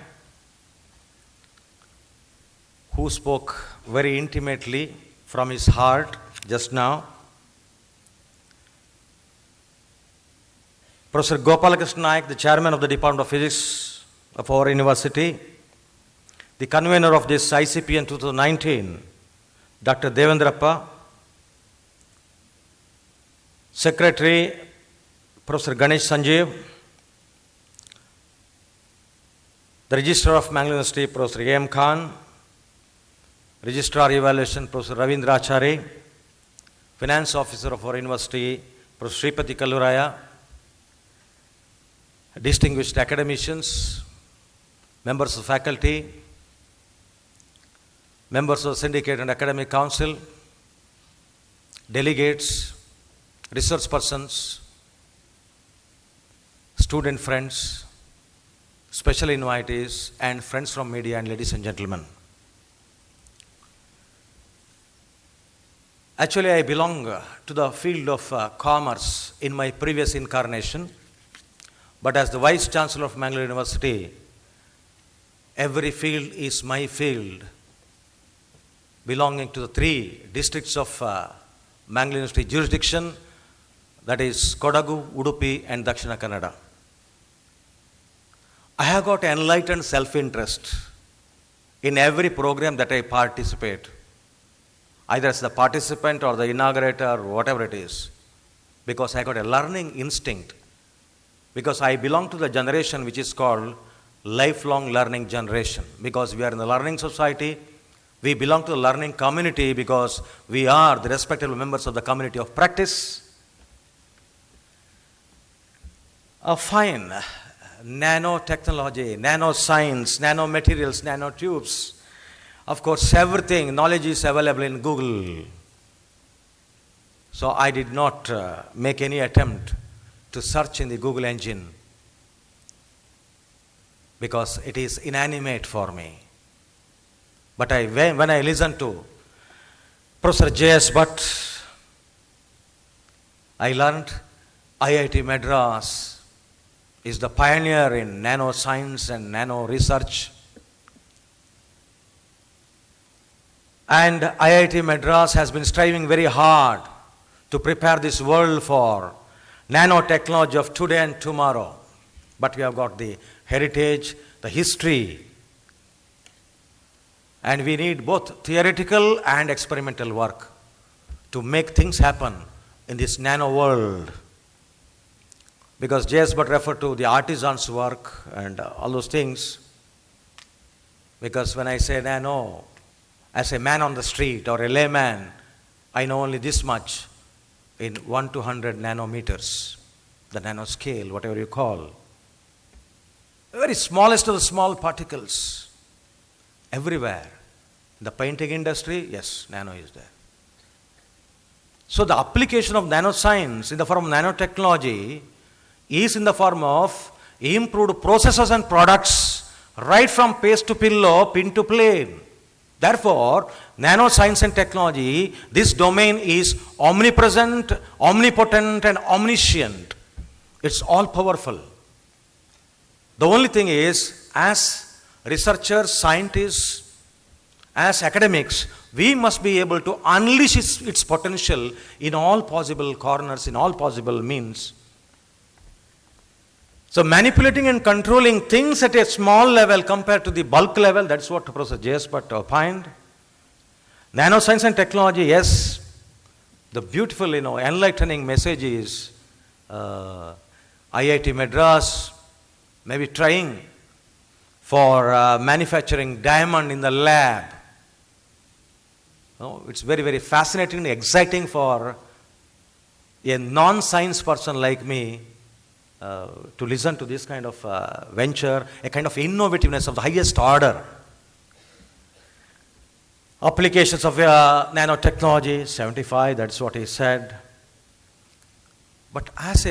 who spoke very intimately from his heart just now. Professor Gopalakrishna Naik, the chairman of the Department of Physics of our university, the convener of this ICPN 2019, Dr. Devendrappa, Secretary Professor Ganesh Sanjeev, the Registrar of Mangalore University, Professor A.M. Khan, Registrar Evaluation, Professor Ravindra Achare, Finance Officer of our university, Professor Sripati Kalluraya, distinguished academicians, members of faculty, members of Syndicate and Academic Council, delegates, research persons, student friends, special invitees, and friends from media, and ladies and gentlemen. Actually, I belong to the field of commerce in my previous incarnation, but as the Vice Chancellor of Mangalore University, every field is my field, belonging to the 3 districts of Mangalore University jurisdiction, that is Kodagu, Udupi, and Dakshina Kannada. I have got enlightened self-interest in every program that I participate, either as the participant or the inaugurator or whatever it is, because I got a learning instinct, because I belong to the generation which is called lifelong learning generation, because we are in the learning society. We belong to the learning community because we are the respectable members of the community of practice. Fine, nanotechnology, nanoscience, nanomaterials, nanotubes. Of course, everything, knowledge is available in Google. So I did not make any attempt to search in the Google engine because it is inanimate for me. But when I listen to Professor J.S. Bhatt, I learned IIT Madras is the pioneer in nanoscience and nano research. And IIT Madras has been striving very hard to prepare this world for nanotechnology of today and tomorrow. But we have got the heritage, the history, and we need both theoretical and experimental work to make things happen in this nano world. Because J.S. Bhatt referred to the artisan's work and all those things. Because when I say nano, as a man on the street or a layman, I know only this much in 1 to 100 nanometers, the nanoscale, whatever you call. The very smallest of the small particles, everywhere. In the painting industry, yes, nano is there. So the application of nanoscience in the form of nanotechnology is in the form of improved processes and products right from paste to pillow, pin to plane. Therefore, nanoscience and technology, this domain is omnipresent, omnipotent and omniscient. It's all powerful. The only thing is, as researchers, scientists, as academics, we must be able to unleash its potential in all possible corners, in all possible means. So manipulating and controlling things at a small level compared to the bulk level, that's what Professor J.S. Bhatt opined. Nanoscience and technology, yes, the beautiful, enlightening message is IIT Madras may be trying for manufacturing diamond in the lab. It's very, very fascinating and exciting for a non-science person like me to listen to this kind of venture, a kind of innovativeness of the highest order. Applications of nanotechnology, 75, that's what he said. But as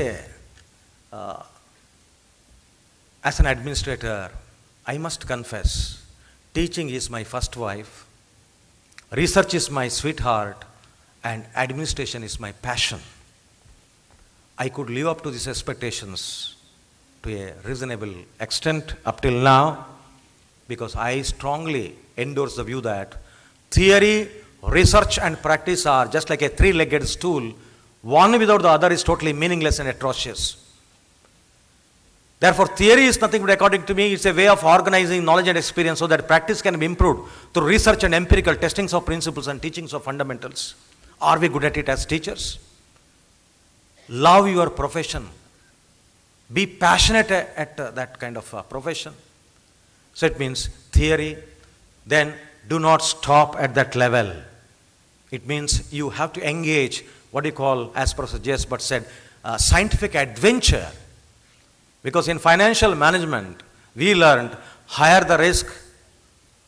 an administrator, I must confess, teaching is my first wife, research is my sweetheart, and administration is my passion. I could live up to these expectations to a reasonable extent up till now, because I strongly endorse the view that theory, research and practice are just like a three-legged stool. One without the other is totally meaningless and atrocious. Therefore, theory is nothing but, according to me, it's a way of organizing knowledge and experience so that practice can be improved through research and empirical testings of principles and teachings of fundamentals. Are we good at it as teachers? Love your profession. Be passionate at that kind of profession. So it means theory, then do not stop at that level. It means you have to engage what you call, as Professor J.S. Bhatt said, scientific adventure. Because in financial management, we learned higher the risk,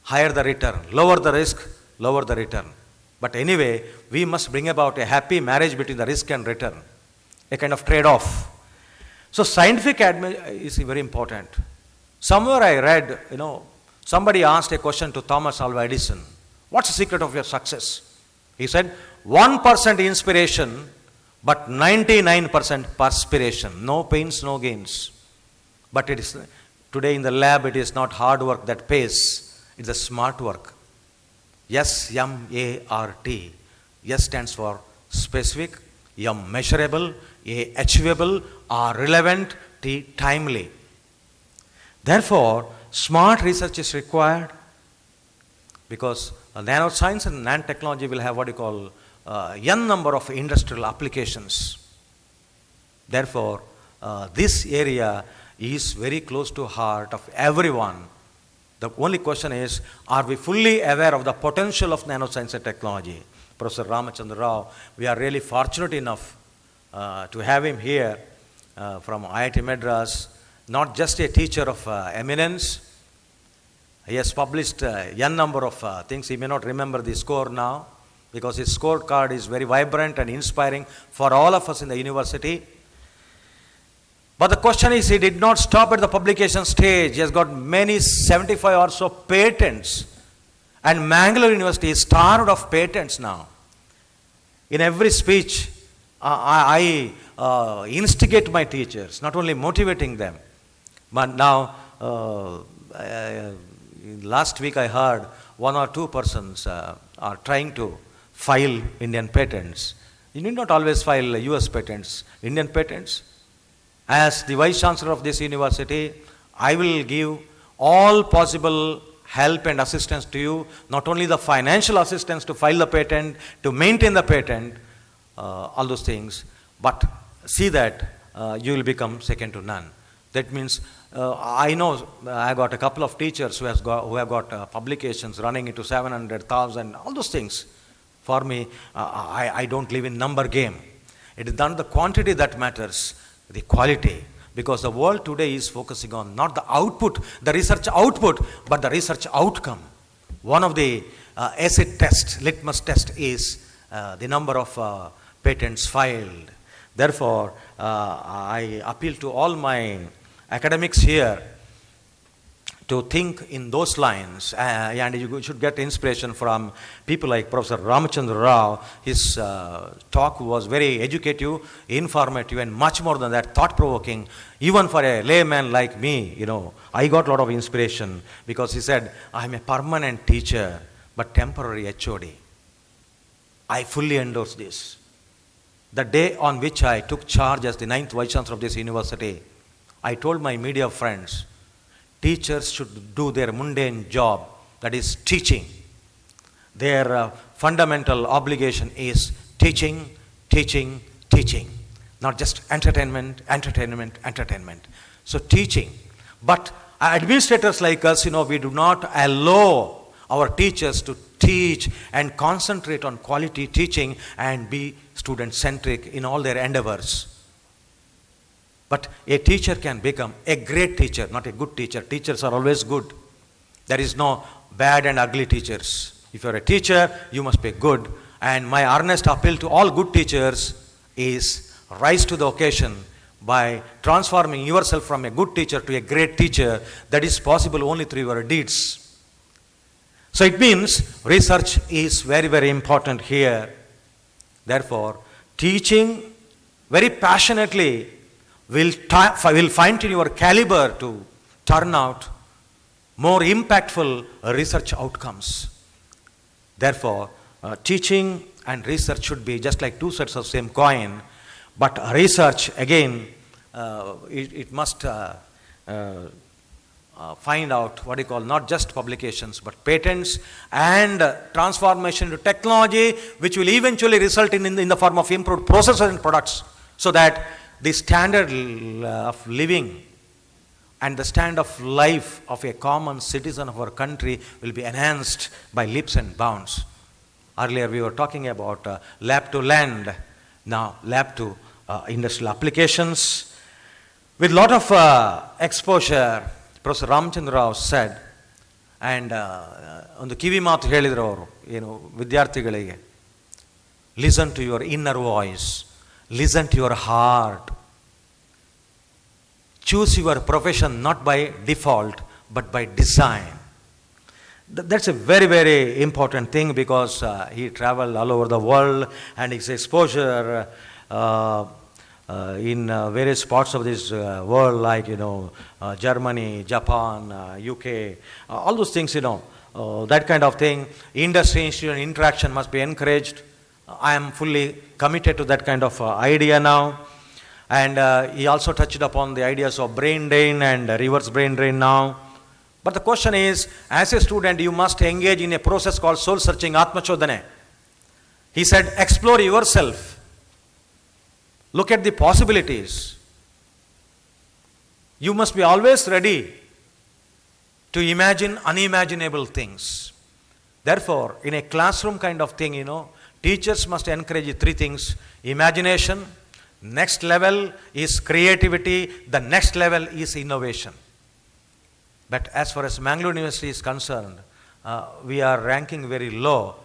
higher the return. Lower the risk, lower the return. But anyway, we must bring about a happy marriage between the risk and return. A kind of trade-off. So scientific is very important. Somewhere I read, somebody asked a question to Thomas Alva Edison. What's the secret of your success? He said, 1% inspiration, but 99% perspiration. No pains, no gains. But it is today in the lab, it is not hard work that pays. It's a smart work. S-M-A-R-T. S stands for specific, M measurable, A achievable, R relevant, T timely. Therefore, smart research is required because nanoscience and nanotechnology will have what you call n number of industrial applications. Therefore, this area is very close to heart of everyone. The only question is, are we fully aware of the potential of nanoscience and technology? Professor Ramachandra Rao, we are really fortunate enough to have him here from IIT Madras, not just a teacher of eminence. He has published n number of things. He may not remember the score now because his scorecard is very vibrant and inspiring for all of us in the university. But the question is, he did not stop at the publication stage. He has got many 75 or so patents. And Mangalore University is starved of patents now. In every speech, I instigate my teachers, not only motivating them, but now, last week I heard one or two persons are trying to file Indian patents. You need not always file US patents, Indian patents. As the Vice Chancellor of this university, I will give all possible help and assistance to you, not only the financial assistance to file the patent, to maintain the patent, all those things, but see that you will become second to none. That means, I know I got a couple of teachers who have got publications running into 700,000, all those things. For me, I don't live in number game. It is not the quantity that matters, the quality. Because the world today is focusing on not the output, the research output, but the research outcome. One of the acid test, litmus test is the number of patents filed. Therefore, I appeal to all my academics here to think in those lines, and you should get inspiration from people like Professor Ramachandra Rao. His talk was very educative, informative, and much more than that, thought-provoking. Even for a layman like me, I got a lot of inspiration because he said, I'm a permanent teacher, but temporary HOD. I fully endorse this. The day on which I took charge as the 9th Vice Chancellor of this university, I told my media friends, teachers should do their mundane job, that is teaching. Their fundamental obligation is teaching, teaching, teaching. Not just entertainment, entertainment, entertainment. So teaching. But administrators like us, we do not allow our teachers to teach and concentrate on quality teaching and be student-centric in all their endeavors. But a teacher can become a great teacher, not a good teacher. Teachers are always good. There is no bad and ugly teachers. If you are a teacher, you must be good. And my earnest appeal to all good teachers is rise to the occasion by transforming yourself from a good teacher to a great teacher. That is possible only through your deeds. So it means research is very, very important here. Therefore, teaching very passionately will fine-tune your caliber to turn out more impactful research outcomes. Therefore, teaching and research should be just like two sides of the same coin, but research, again, it must find out what you call not just publications, but patents and transformation to technology, which will eventually result in the form of improved processes and products, so that the standard of living and the standard of life of a common citizen of our country will be enhanced by leaps and bounds. Earlier we were talking about lab to land, now lab to industrial applications. With a lot of exposure, Professor Ramachandra Rao said, and ಒಂದು ಕಿವಿ ಮಾತು ಹೇಳಿದ್ರು ಅವರು, ವಿದ್ಯಾರ್ಥಿಗಳಿಗೆ, listen to your inner voice, listen to your heart. Choose your profession not by default, but by design. That's a very, very important thing because he traveled all over the world and his exposure in various parts of this world, like, Germany, Japan, UK, all those things, that kind of thing. Industry, institution interaction must be encouraged. I am fully committed to that kind of idea now. And he also touched upon the ideas of brain drain and reverse brain drain now. But the question is, as a student, you must engage in a process called soul searching, Atma Chodhane. He said, explore yourself. Look at the possibilities. You must be always ready to imagine unimaginable things. Therefore, in a classroom kind of thing, teachers must encourage three things: imagination, next level is creativity, the next level is innovation. But as far as Mangalore University is concerned, we are ranking very low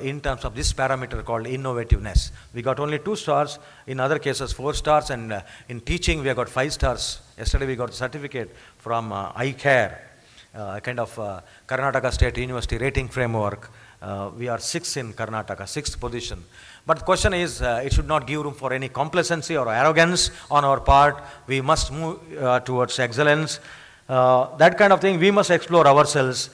in terms of this parameter called innovativeness. We got only 2 stars, in other cases 4 stars, and in teaching we have got 5 stars. Yesterday we got a certificate from iCare, kind of Karnataka State University rating framework. We are 6th in Karnataka, 6th position. But the question is, it should not give room for any complacency or arrogance on our part. We must move towards excellence. That kind of thing, we must explore ourselves.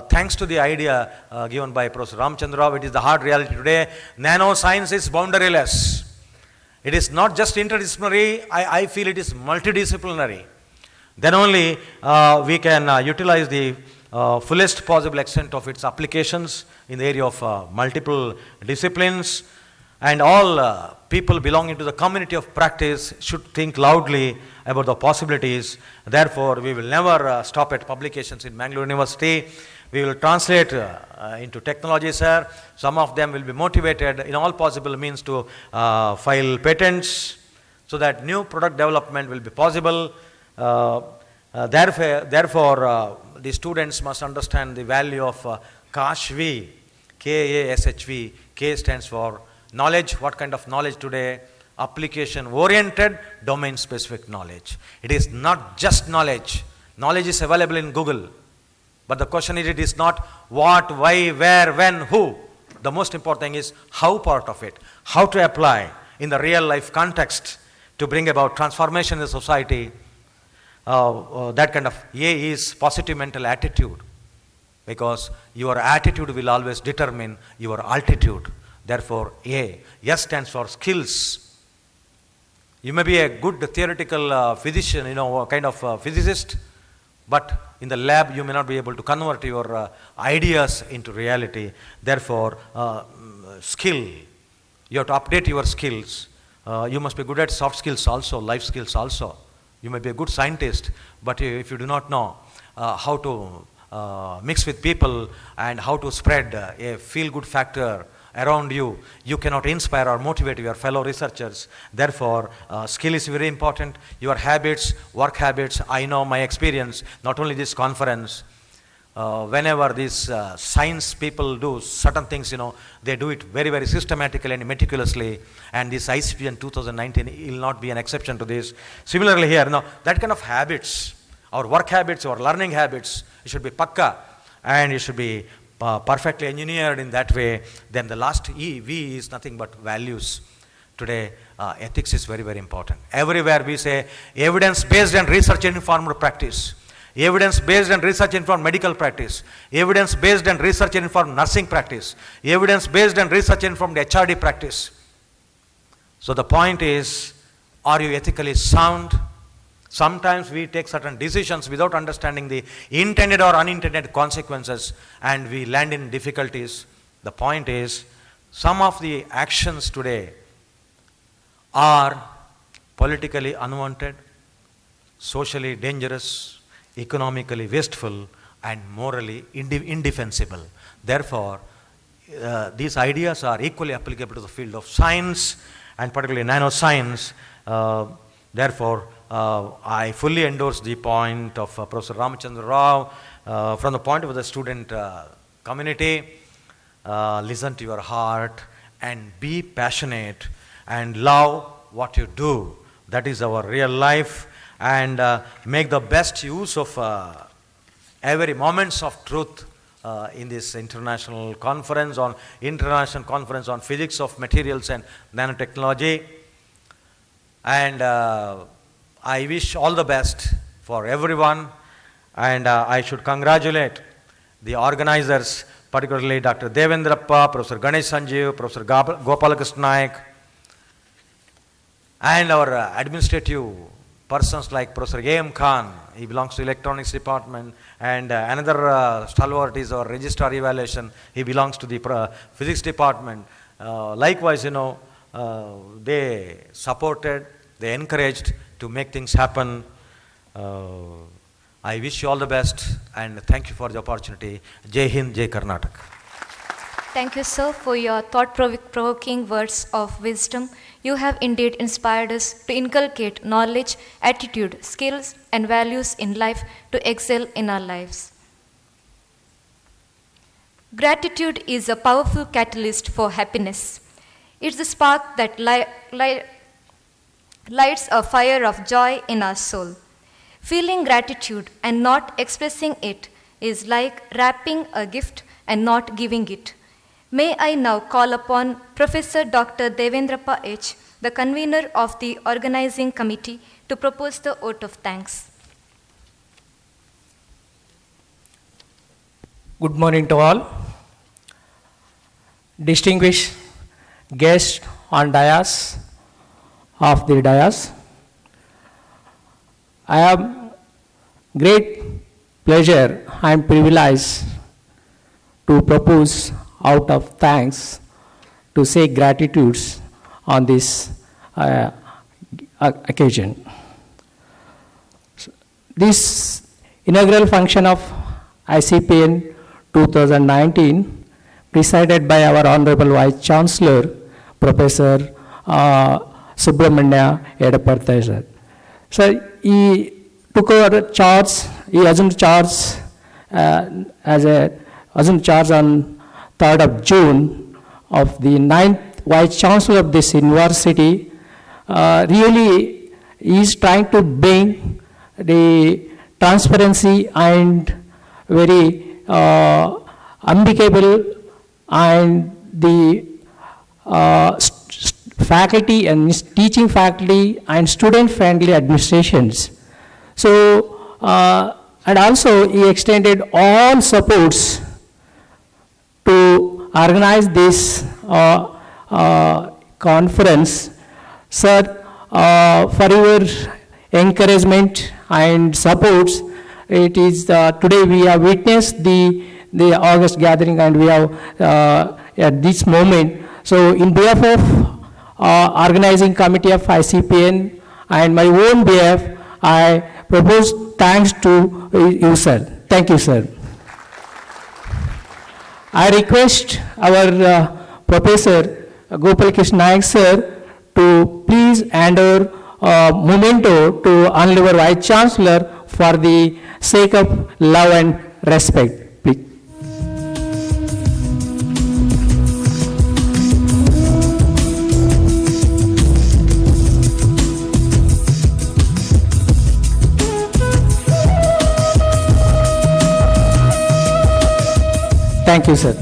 Thanks to the idea given by Professor Ramachandra Rao, it is the hard reality today. Nanoscience is boundaryless. It is not just interdisciplinary, I feel it is multidisciplinary. Then only we can utilize the fullest possible extent of its applications in the area of multiple disciplines. And all people belonging to the community of practice should think loudly about the possibilities. Therefore, we will never stop at publications in Mangalore University. We will translate into technology, sir. Some of them will be motivated in all possible means to file patents so that new product development will be possible. Therefore, the students must understand the value of Kashvi, KASHV. K stands for knowledge. What kind of knowledge today? Application-oriented, domain-specific knowledge. It is not just knowledge. Knowledge is available in Google. But the question is, it is not what, why, where, when, who. The most important thing is how part of it, how to apply in the real life context to bring about transformation in the society. That kind of A is positive mental attitude, because your attitude will always determine your altitude. Therefore, A. S stands for skills. You may be a good theoretical physician, kind of physicist, but in the lab you may not be able to convert your ideas into reality. Therefore, skill. You have to update your skills. You must be good at soft skills also, life skills also. You may be a good scientist, but if you do not know how to mix with people and how to spread a feel-good factor around you, you cannot inspire or motivate your fellow researchers. Therefore, skill is very important. Your habits, work habits. I know my experience, not only this conference, whenever these science people do certain things, they do it very, very systematically and meticulously, and this ICPN 2019 will not be an exception to this. Similarly here, that kind of habits, our work habits, our learning habits, it should be pakka, and it should be perfectly engineered in that way. Then the last E, V, is nothing but values. Today, ethics is very, very important. Everywhere we say evidence-based and research-informed practice. Evidence-based and research-informed medical practice. Evidence-based and research-informed nursing practice. Evidence-based and research-informed HRD practice. So the point is, are you ethically sound? Sometimes we take certain decisions without understanding the intended or unintended consequences, and we land in difficulties. The point is, some of the actions today are politically unwanted, socially dangerous, economically wasteful, and morally indefensible. Therefore, these ideas are equally applicable to the field of science, and particularly nanoscience. Therefore, I fully endorse the point of Professor Ramachandra Rao from the point of the student community. Listen to your heart and be passionate and love what you do. That is our real life, and make the best use of every moments of truth in this international conference on physics of materials and nanotechnology. And I wish all the best for everyone, and I should congratulate the organizers, particularly Dr. Devendrappa, Professor Ganesh Sanjeev, Professor Gopalakrishna Naik, and our administrative persons like Professor A.M. Khan. He belongs to Electronics Department, and another stalwart is our Registrar Evaluation. He belongs to the Physics Department. Likewise, they supported, they encouraged to make things happen. I wish you all the best, and thank you for the opportunity. Jai Hind, Jai Karnataka. Thank you, sir, for your thought-provoking words of wisdom. You have indeed inspired us to inculcate knowledge, attitude, skills, and values in life to excel in our lives. Gratitude is a powerful catalyst for happiness. It's the spark that lights a fire of joy in our soul. Feeling gratitude and not expressing it is like wrapping a gift and not giving it. May I now call upon Professor Dr. Devendrappa H., the convener of the organizing committee, to propose the vote of thanks. Good morning to all. Distinguished guests on dais, of the dais. I have great pleasure and privilege to propose out of thanks to say gratitudes on this occasion. This inaugural function of ICPN 2019, presided by our Honorable Vice Chancellor, Professor Subramanya Edaparthy sir. So he took over charge, he assumed charge on 3rd of June of the 9th Vice Chancellor of this university, really is trying to bring the transparency and very amicable and the faculty and teaching faculty and student-friendly administrations. So, and also he extended all supports to organize this conference. Sir, for your encouragement and supports, it is today we have witnessed the August gathering, and we have at this moment. So, in behalf of organizing committee of ICPN and my own behalf, I propose thanks to you, sir. Thank you, sir. I request our Professor Gopal Krishna Nayak, sir, to please hand over memento to Honorable Vice Chancellor for the sake of love and respect. Please. Thank you, sir.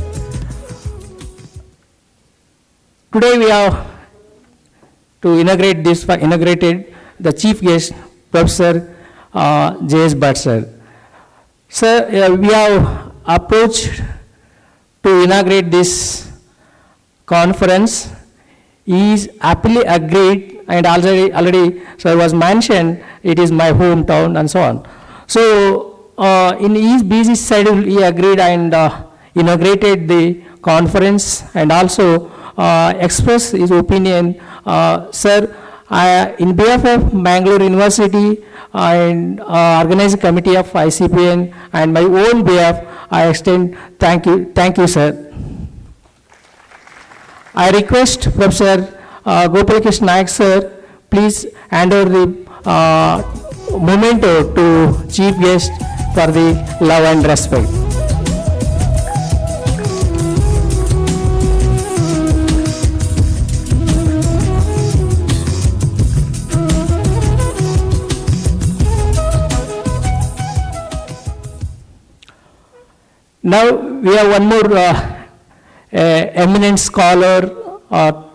Today we have to inaugurated the chief guest, Professor J.S. Bhatt, sir. Sir, we have approached to inaugurate this conference. He is happily agreed, and already sir was mentioned, it is my hometown and so on. So, in his busy schedule, he agreed and inaugurated the conference and also expressed his opinion. Sir, in behalf of Mangalore University and organizing committee of ICPN and my own behalf, I extend thank you, sir. I request Professor Gopal Krishna Nayak, sir, please hand over the memento to chief guest for the love and respect. Now we have one more eminent scholar or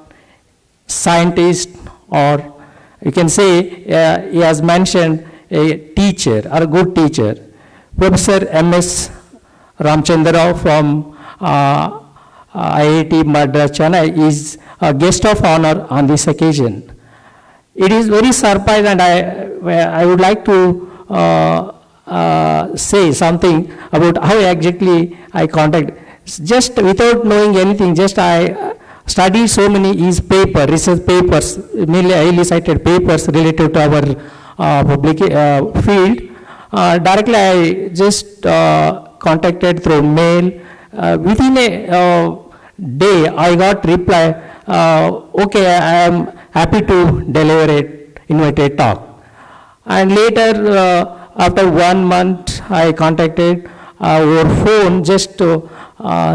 scientist, or you can say he has mentioned a teacher or a good teacher. Professor M.S. Ramchandra Rao from IIT Madras, Chennai is a guest of honor on this occasion. It is very surprising, and I would like to say something about how exactly I contacted. Just without knowing anything, just I studied so many his paper, research papers, mainly highly cited papers related to our public field. Directly I just contacted through mail. Within a day I got reply, okay, I am happy to deliver it, invited talk. And later, after 1 month, I contacted over phone just to,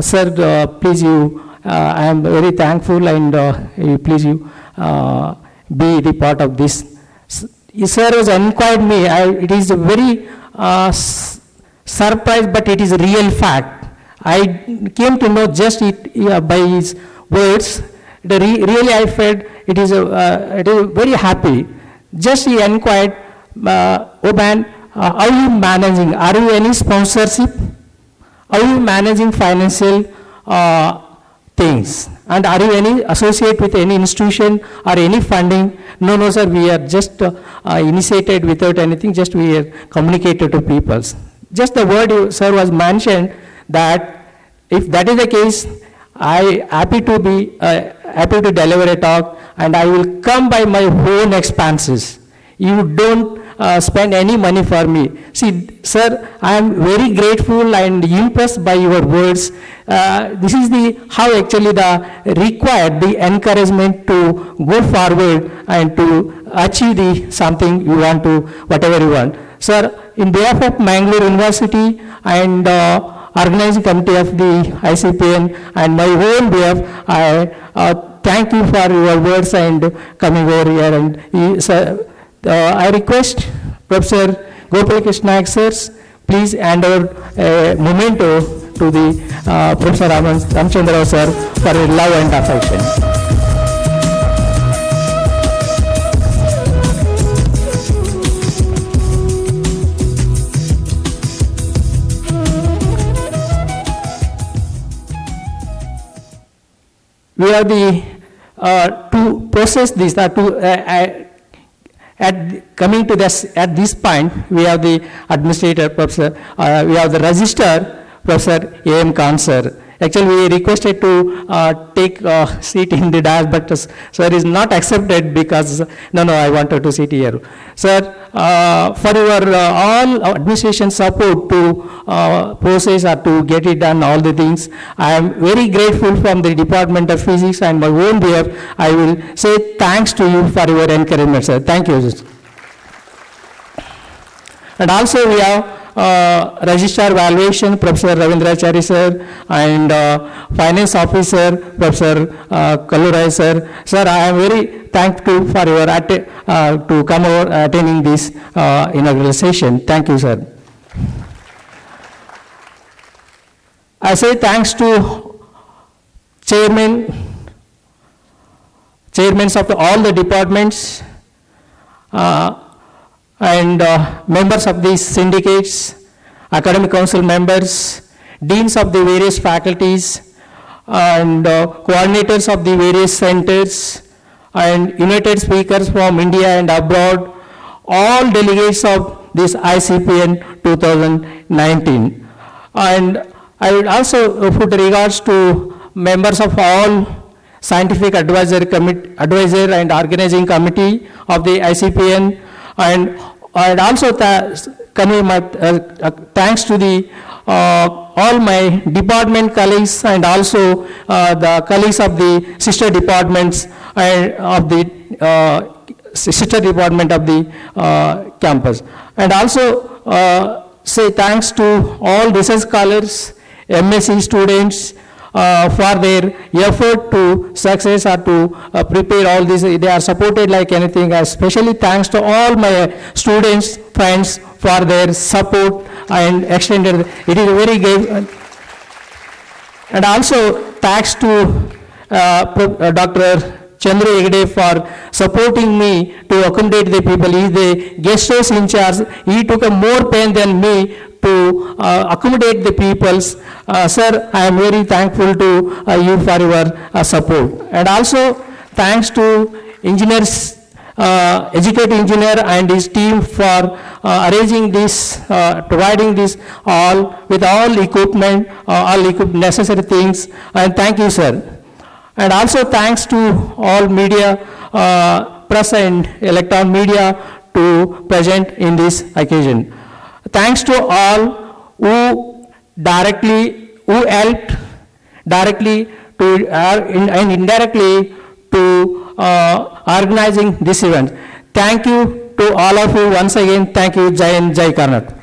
sir, please you, I am very thankful, and please you be the part of this. Sir has inquired me, it is a very surprise, but it is a real fact. I came to know just by his words. Really I felt it is very happy. Just he inquired, oh man, how are you managing? Are you any sponsorship? Are you managing financial things? And are you any associate with any institution or any funding? No, sir, we are just initiated without anything, just we are communicated to people. Just the word, sir, was mentioned that if that is the case, I happy to deliver a talk, and I will come by my own expenses. You don't spend any money for me. See, sir, I am very grateful and impressed by your words. This is how actually the encouragement to go forward and to achieve something you want to, whatever you want. Sir, in behalf of Mangalore University and organizing committee of the ICPN and my own behalf, I thank you for your words and coming over here. And I request Professor Gopalakrishna Naik sir, please hand over a memento to the Professor Ramchandra Rao sir for his love and affection. We have the to process this, coming to this, at this point, we have the administrator, Professor, we have the registrar, Professor A.M. Khan sir. Actually, we requested to take a seat in the dais, but sir is not accepted because, no, I wanted to sit here. Sir, for your all administration support to process or to get it done, all the things, I am very grateful from the Department of Physics and my own behalf. I will say thanks to you for your encouragement, sir. Thank you. And also we have Registrar Valuation, Professor Ravindrachari sir, and Finance Officer, Professor Kallurai sir. Sir, I am very thankful for your to come over attending this inaugural session. Thank you, sir. I say thanks to chairmen of all the departments, and members of these syndicates, academic council members, deans of the various faculties, and coordinators of the various centers, and invited speakers from India and abroad, all delegates of this ICPN 2019. And I would also put regards to members of all scientific advisor and organizing committee of the ICPN, and also thanks to the all my department colleagues and also the colleagues of the sister departments and of the sister department of the campus. And also say thanks to all research scholars, MSc students, for their effort to success or to prepare all this. They are supported like anything. Especially thanks to all my students, friends for their support and extended. It is very good. And also thanks to Dr. Chandra Hegde for supporting me to accommodate the people. He is the guest house in charge. He took a more pain than me to accommodate the peoples. Sir, I am very thankful to you for your support. And also thanks to engineers, educated engineer and his team for arranging this, providing this all with all equipment, necessary things. And thank you, sir. And also thanks to all media, press and electron media to present in this occasion. Thanks to all who helped directly to and indirectly to organizing this event. Thank you to all of you once again. Thank you. Jai Hind, Jai Karnataka.